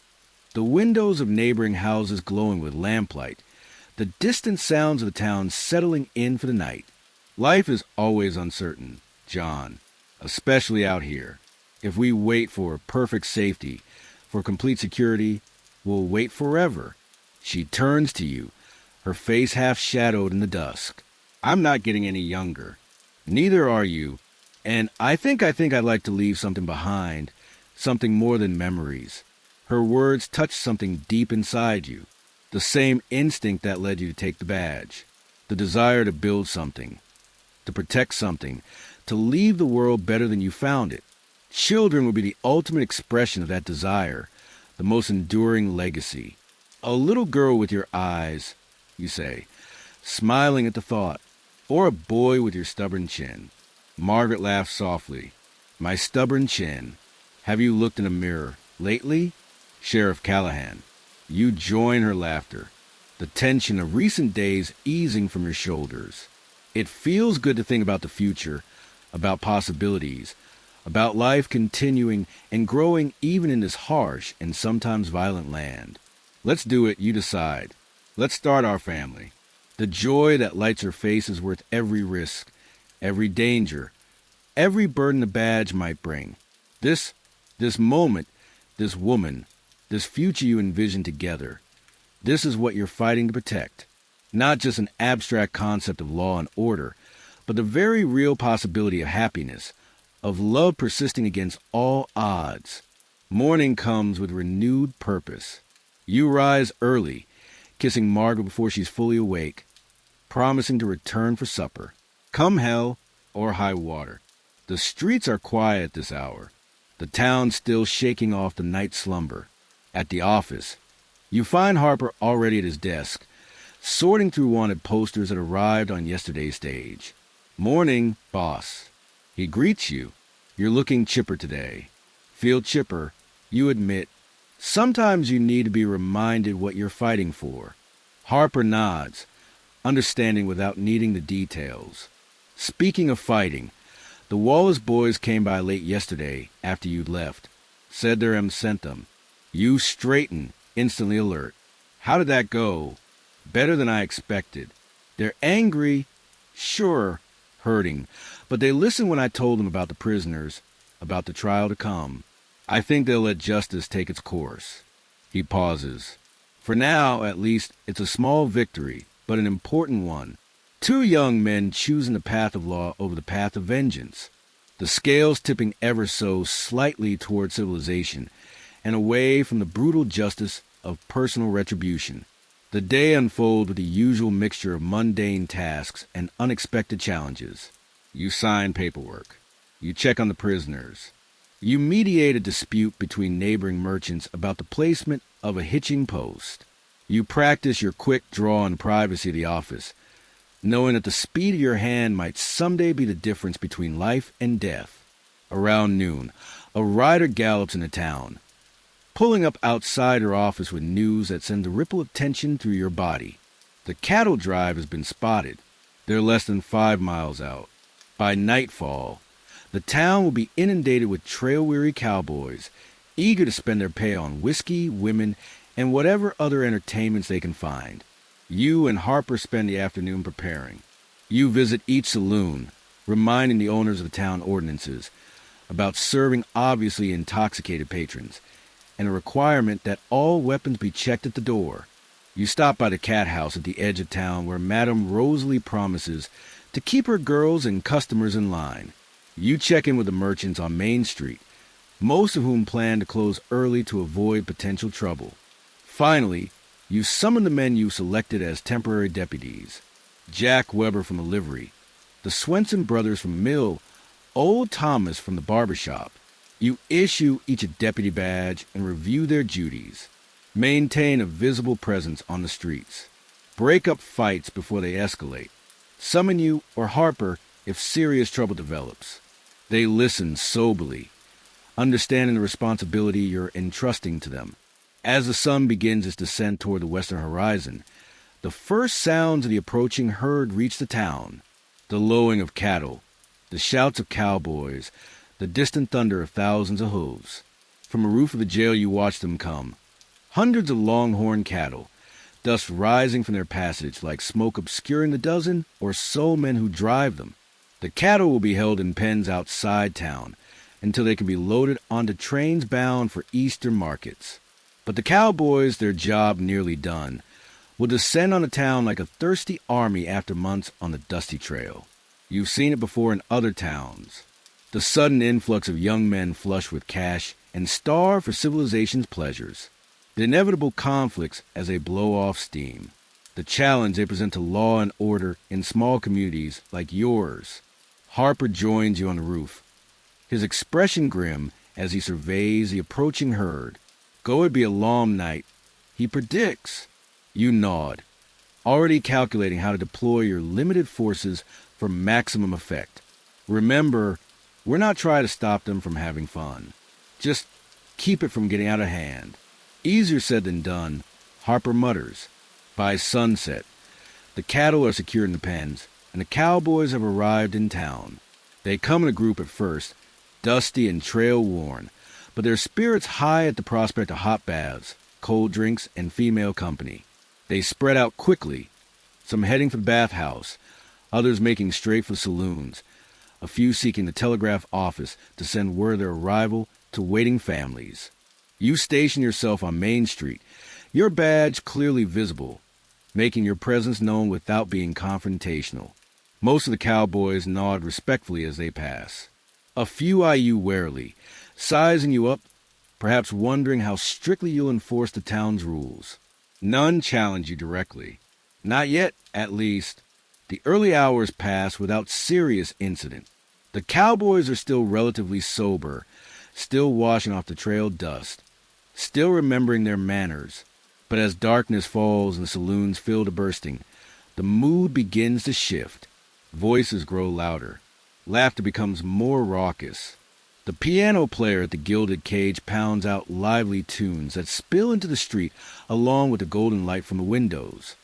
The windows of neighboring houses glowing with lamplight. The distant sounds of the town settling in for the night. Life is always uncertain, John, especially out here. If we wait for perfect safety, for complete security, we'll wait forever. She turns to you, her face half shadowed in the dusk. I'm not getting any younger. Neither are you. And I think I'd like to leave something behind, something more than memories. Her words touched something deep inside you, the same instinct that led you to take the badge, the desire to build something, to protect something, to leave the world better than you found it. Children would be the ultimate expression of that desire, the most enduring legacy. A little girl with your eyes, you say, smiling at the thought, or a boy with your stubborn chin. Margaret laughed softly. My stubborn chin. Have you looked in a mirror lately? Sheriff Callahan. You join her laughter, the tension of recent days easing from your shoulders. It feels good to think about the future, about possibilities, about life continuing and growing even in this harsh and sometimes violent land. Let's do it, you decide. Let's start our family. The joy that lights her face is worth every risk, every danger, every burden the badge might bring. This moment, this woman, this future you envision together, this is what you're fighting to protect. Not just an abstract concept of law and order, but the very real possibility of happiness, of love persisting against all odds. Morning comes with renewed purpose. You rise early, kissing Margaret before she's fully awake, promising to return for supper. Come hell or high water. The streets are quiet at this hour, the town still shaking off the night slumber. At the office, you find Harper already at his desk, sorting through wanted posters that arrived on yesterday's stage. Morning, boss. He greets you. You're looking chipper today. Feel chipper, you admit. Sometimes you need to be reminded what you're fighting for. Harper nods, understanding without needing the details. Speaking of fighting, the Wallace boys came by late yesterday after you'd left. Said their sent them. You straighten, instantly alert. How did that go? Better than I expected. They're angry, sure, hurting, but they listened when I told them about the prisoners, about the trial to come. I think they'll let justice take its course. He pauses. For now, at least, it's a small victory, but an important one. 2 young men choosing the path of law over the path of vengeance. The scales tipping ever so slightly toward civilization and away from the brutal justice of personal retribution. The day unfolds with the usual mixture of mundane tasks and unexpected challenges. You sign paperwork. You check on the prisoners. You mediate a dispute between neighboring merchants about the placement of a hitching post. You practice your quick draw in the privacy of the office, knowing that the speed of your hand might someday be the difference between life and death. Around noon, a rider gallops into town, pulling up outside her office with news that sends a ripple of tension through your body. The cattle drive has been spotted. They're less than 5 miles out. By nightfall, the town will be inundated with trail-weary cowboys, eager to spend their pay on whiskey, women, and whatever other entertainments they can find. You and Harper spend the afternoon preparing. You visit each saloon, reminding the owners of the town ordinances about serving obviously intoxicated patrons, and a requirement that all weapons be checked at the door. You stop by the cat house at the edge of town where Madame Rosalie promises to keep her girls and customers in line. You check in with the merchants on Main Street, most of whom plan to close early to avoid potential trouble. Finally, you summon the men you selected as temporary deputies. Jack Weber from the livery, the Swenson brothers from Mill, Old Thomas from the barber shop. You issue each a deputy badge and review their duties. Maintain a visible presence on the streets. Break up fights before they escalate. Summon you or Harper if serious trouble develops. They listen soberly, understanding the responsibility you're entrusting to them. As the sun begins its descent toward the western horizon, the first sounds of the approaching herd reach the town. The lowing of cattle, the shouts of cowboys, the distant thunder of thousands of hooves. From the roof of the jail you watch them come. Hundreds of longhorn cattle, dust rising from their passage like smoke obscuring the dozen or so men who drive them. The cattle will be held in pens outside town until they can be loaded onto trains bound for eastern markets. But the cowboys, their job nearly done, will descend on the town like a thirsty army after months on the dusty trail. You've seen it before in other towns. The sudden influx of young men flush with cash and starved for civilization's pleasures. The inevitable conflicts as they blow off steam. The challenge they present to law and order in small communities like yours. Harper joins you on the roof, his expression grim as he surveys the approaching herd. Go it be a long night, he predicts. You nod, already calculating how to deploy your limited forces for maximum effect. Remember, we're not trying to stop them from having fun. Just keep it from getting out of hand. Easier said than done, Harper mutters. By sunset, the cattle are secured in the pens, and the cowboys have arrived in town. They come in a group at first, dusty and trail-worn, but their spirits high at the prospect of hot baths, cold drinks, and female company. They spread out quickly, some heading for the bathhouse, others making straight for saloons, a few seeking the telegraph office to send word of their arrival to waiting families. You station yourself on Main Street, your badge clearly visible, making your presence known without being confrontational. Most of the cowboys nod respectfully as they pass. A few eye you warily, sizing you up, perhaps wondering how strictly you'll enforce the town's rules. None challenge you directly. Not yet, at least. The early hours pass without serious incident. The cowboys are still relatively sober, still washing off the trail dust, still remembering their manners. But as darkness falls and the saloons fill to bursting, the mood begins to shift. Voices grow louder. Laughter becomes more raucous. The piano player at the gilded cage pounds out lively tunes that spill into the street along with the golden light from the windows.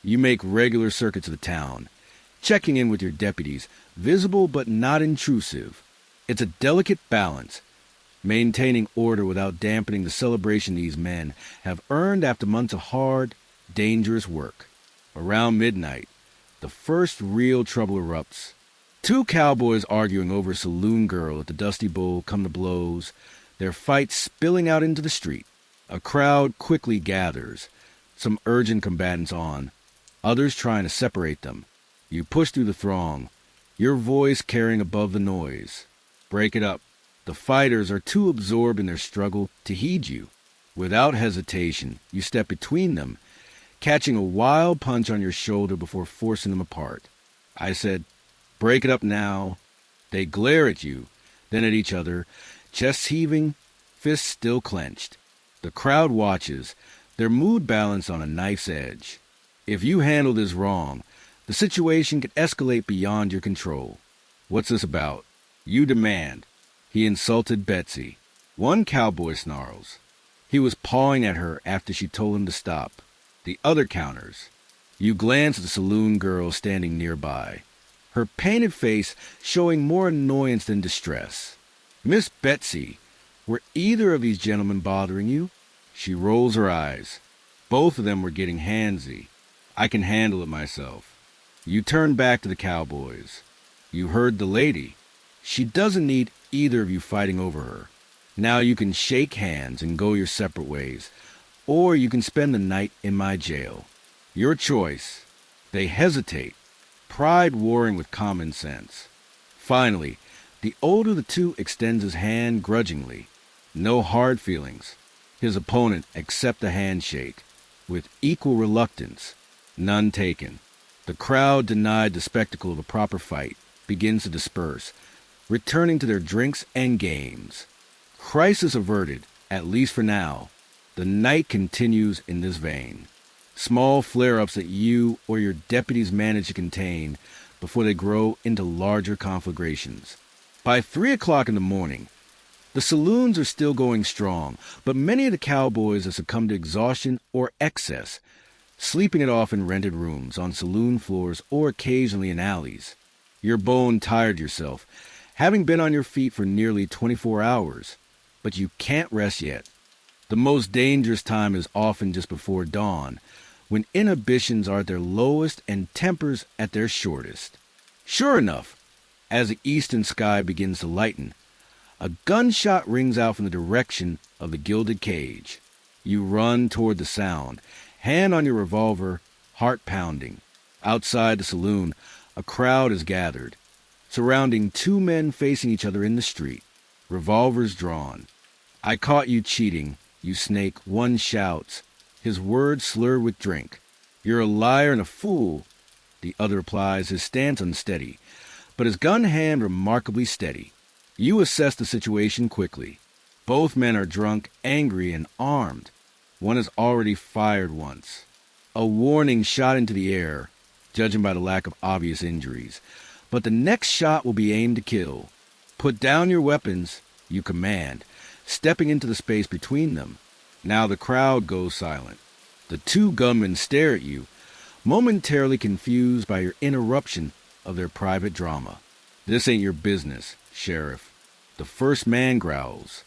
You make regular circuits of the town, checking in with your deputies, visible but not intrusive. It's a delicate balance, maintaining order without dampening the celebration these men have earned after months of hard, dangerous work. Around midnight, the first real trouble erupts. Two cowboys arguing over a saloon girl at the Dusty Bowl come to blows, their fight spilling out into the street. A crowd quickly gathers, some urgent combatants on, others trying to separate them. You push through the throng, your voice carrying above the noise. Break it up. The fighters are too absorbed in their struggle to heed you. Without hesitation, you step between them, catching a wild punch on your shoulder before forcing them apart. I said, break it up now. They glare at you, then at each other, chests heaving, fists still clenched. The crowd watches, their mood balanced on a knife's edge. If you handle this wrong, the situation could escalate beyond your control. What's this about? You demand. He insulted Betsy. One cowboy snarls. He was pawing at her after she told him to stop. The other counters. You glance at the saloon girl standing nearby, her painted face showing more annoyance than distress. Miss Betsy, were either of these gentlemen bothering you? She rolls her eyes. Both of them were getting handsy. I can handle it myself. You turn back to the cowboys. You heard the lady. She doesn't need either of you fighting over her. Now you can shake hands and go your separate ways, or you can spend the night in my jail. Your choice. They hesitate, pride warring with common sense. Finally, the older of the two extends his hand grudgingly. No hard feelings. His opponent accepts the handshake, with equal reluctance. None taken. The crowd, denied the spectacle of a proper fight, begins to disperse, returning to their drinks and games. Crisis averted, at least for now. The night continues in this vein. Small flare-ups that you or your deputies manage to contain before they grow into larger conflagrations. By 3 o'clock in the morning, the saloons are still going strong, but many of the cowboys have succumbed to exhaustion or excess, sleeping it off in rented rooms, on saloon floors, or occasionally in alleys. You're bone-tired yourself, having been on your feet for nearly 24 hours, but you can't rest yet. The most dangerous time is often just before dawn, when inhibitions are at their lowest and tempers at their shortest. Sure enough, as the eastern sky begins to lighten, a gunshot rings out from the direction of the gilded cage. You run toward the sound, hand on your revolver, heart pounding. Outside the saloon, a crowd is gathered, surrounding two men facing each other in the street, revolvers drawn. "I caught you cheating, you snake," one shouts, his words slurred with drink. "You're a liar and a fool," the other replies, his stance unsteady, but his gun hand remarkably steady. You assess the situation quickly. Both men are drunk, angry, and armed. One has already fired once. A warning shot into the air, judging by the lack of obvious injuries. But the next shot will be aimed to kill. "Put down your weapons," you command, stepping into the space between them. Now the crowd goes silent. The two gunmen stare at you, momentarily confused by your interruption of their private drama. "This ain't your business, Sheriff," the first man growls.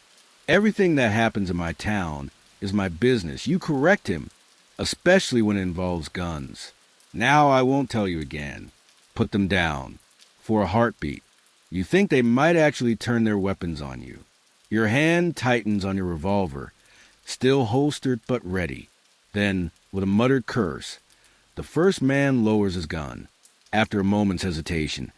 "Everything that happens in my town is my business." You correct him, especially when it involves guns. "Now I won't tell you again." Put them down. For a heartbeat. You think they might actually turn their weapons on you. Your hand tightens on your revolver, still holstered but ready. Then, with a muttered curse, the first man lowers his gun. After a moment's hesitation,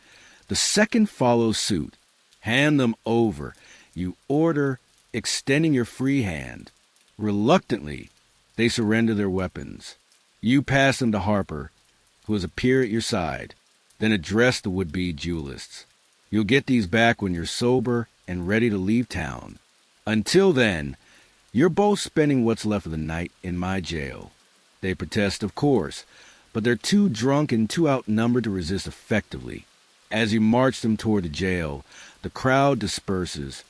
the second follows suit. "Hand them over," you order, extending your free hand. Reluctantly, they surrender their weapons. You pass them to Harper, who has appeared at your side, then address the would-be duelists. "You'll get these back when you're sober and ready to leave town. Until then, you're both spending what's left of the night in my jail." They protest, of course, but they're too drunk and too outnumbered to resist effectively. As you march them toward the jail, the crowd disperses,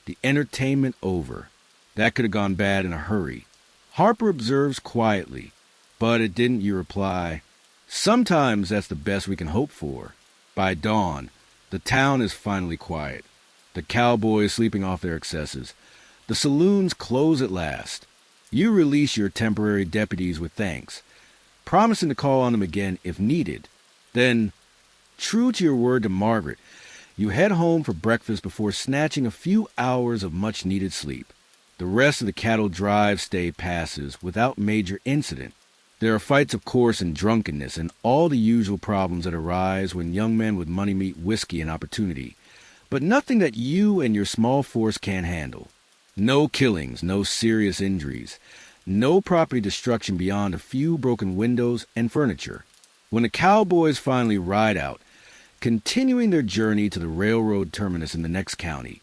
the entertainment over. That could have gone bad in a hurry. Harper observes quietly, "But it didn't," you reply. "Sometimes that's the best we can hope for." By dawn, the town is finally quiet. The cowboys sleeping off their excesses. The saloons close at last. You release your temporary deputies with thanks, promising to call on them again if needed. Then, true to your word to Margaret, you head home for breakfast before snatching a few hours of much-needed sleep. The rest of the cattle drive stay passes without major incident. There are fights, of course, and drunkenness, and all the usual problems that arise when young men with money meet whiskey and opportunity, but nothing that you and your small force can't handle. No killings, no serious injuries, no property destruction beyond a few broken windows and furniture. When the cowboys finally ride out, continuing their journey to the railroad terminus in the next county,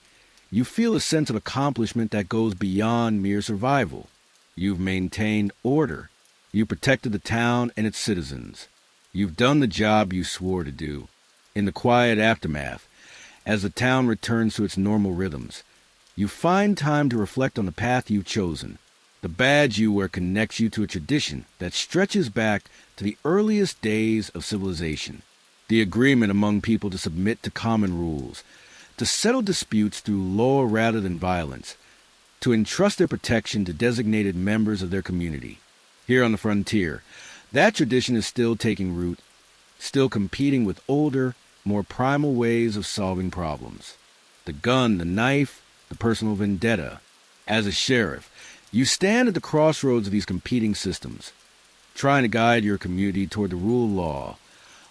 you feel a sense of accomplishment that goes beyond mere survival. You've maintained order. You protected the town and its citizens. You've done the job you swore to do. In the quiet aftermath, as the town returns to its normal rhythms, you find time to reflect on the path you've chosen. The badge you wear connects you to a tradition that stretches back to the earliest days of civilization. The agreement among people to submit to common rules, to settle disputes through law rather than violence, to entrust their protection to designated members of their community. Here on the frontier, that tradition is still taking root, still competing with older, more primal ways of solving problems. The gun, the knife, the personal vendetta. As a sheriff, you stand at the crossroads of these competing systems, trying to guide your community toward the rule of law,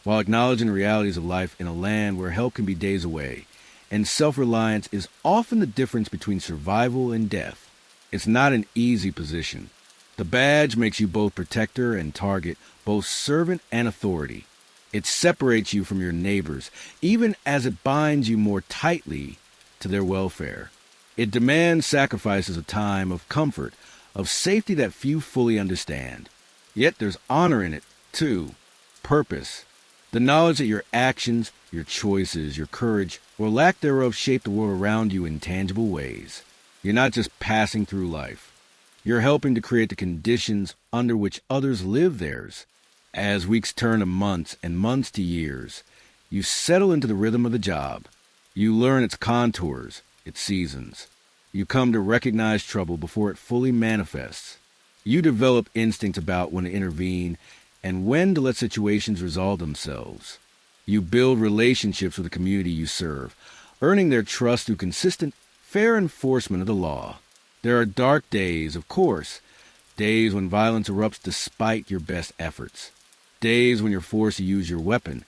while acknowledging the realities of life in a land where help can be days away, and self-reliance is often the difference between survival and death. It's not an easy position. The badge makes you both protector and target, both servant and authority. It separates you from your neighbors, even as it binds you more tightly to their welfare. It demands sacrifices of time, of comfort, of safety that few fully understand. Yet there's honor in it, too. Purpose. The knowledge that your actions, your choices, your courage, or lack thereof shape the world around you in tangible ways. You're not just passing through life. You're helping to create the conditions under which others live theirs. As weeks turn to months and months to years, you settle into the rhythm of the job. You learn its contours, its seasons. You come to recognize trouble before it fully manifests. You develop instincts about when to intervene and when to let situations resolve themselves. You build relationships with the community you serve, earning their trust through consistent, fair enforcement of the law. There are dark days, of course, days when violence erupts despite your best efforts, days when you're forced to use your weapon,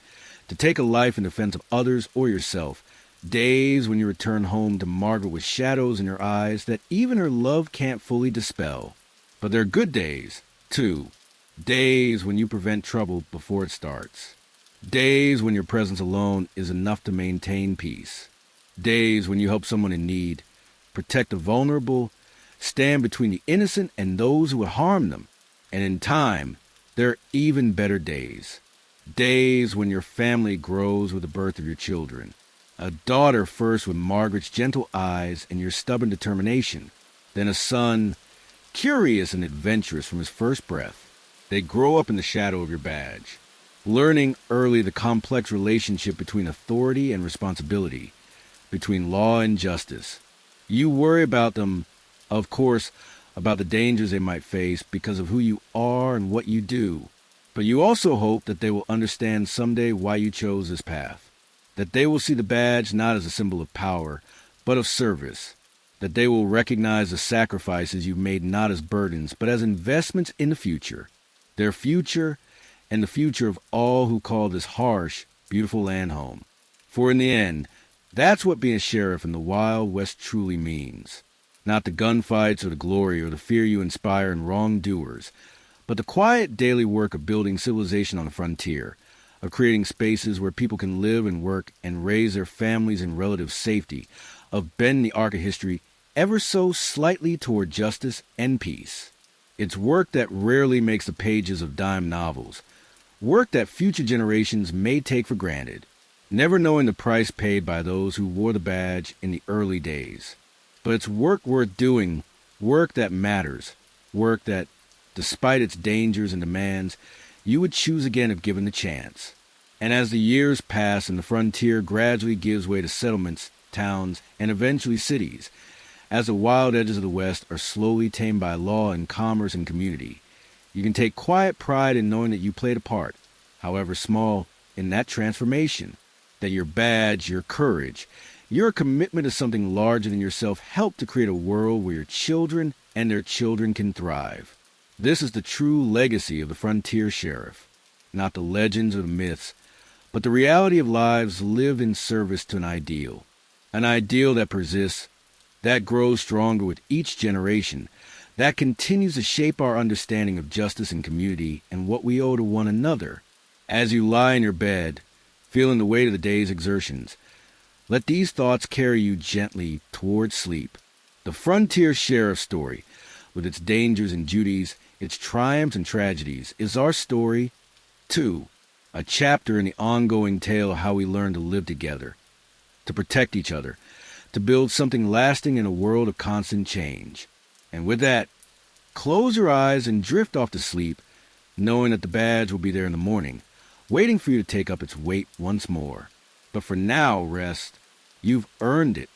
to take a life in defense of others or yourself, days when you return home to Margaret with shadows in your eyes that even her love can't fully dispel. But there are good days, too. Days when you prevent trouble before it starts. Days when your presence alone is enough to maintain peace. Days when you help someone in need, protect the vulnerable, stand between the innocent and those who would harm them. And in time, there are even better days. Days when your family grows with the birth of your children. A daughter first with Margaret's gentle eyes and your stubborn determination. Then a son, curious and adventurous from his first breath. They grow up in the shadow of your badge, learning early the complex relationship between authority and responsibility, between law and justice. You worry about them, of course, about the dangers they might face because of who you are and what you do. But you also hope that they will understand someday why you chose this path, that they will see the badge not as a symbol of power, but of service, that they will recognize the sacrifices you've made not as burdens, but as investments in the future, their future and the future of all who call this harsh, beautiful land home. For in the end, that's what being a sheriff in the Wild West truly means. Not the gunfights or the glory or the fear you inspire in wrongdoers, but the quiet daily work of building civilization on the frontier, of creating spaces where people can live and work and raise their families in relative safety, of bending the arc of history ever so slightly toward justice and peace. It's work that rarely makes the pages of dime novels, work that future generations may take for granted, never knowing the price paid by those who wore the badge in the early days. But it's work worth doing, work that matters, work that, despite its dangers and demands, you would choose again if given the chance. And as the years pass and the frontier gradually gives way to settlements, towns, and eventually cities, as the wild edges of the West are slowly tamed by law and commerce and community, you can take quiet pride in knowing that you played a part, however small, in that transformation, that your badge, your courage, your commitment to something larger than yourself helped to create a world where your children and their children can thrive. This is the true legacy of the frontier sheriff, not the legends or the myths, but the reality of lives lived in service to an ideal that persists, that grows stronger with each generation, that continues to shape our understanding of justice and community and what we owe to one another. As you lie in your bed, feeling the weight of the day's exertions, let these thoughts carry you gently toward sleep. The frontier sheriff story, with its dangers and duties, its triumphs and tragedies, is our story, too, a chapter in the ongoing tale of how we learn to live together, to protect each other, to build something lasting in a world of constant change. And with that, close your eyes and drift off to sleep, knowing that the badge will be there in the morning, waiting for you to take up its weight once more. But for now, rest. You've earned it.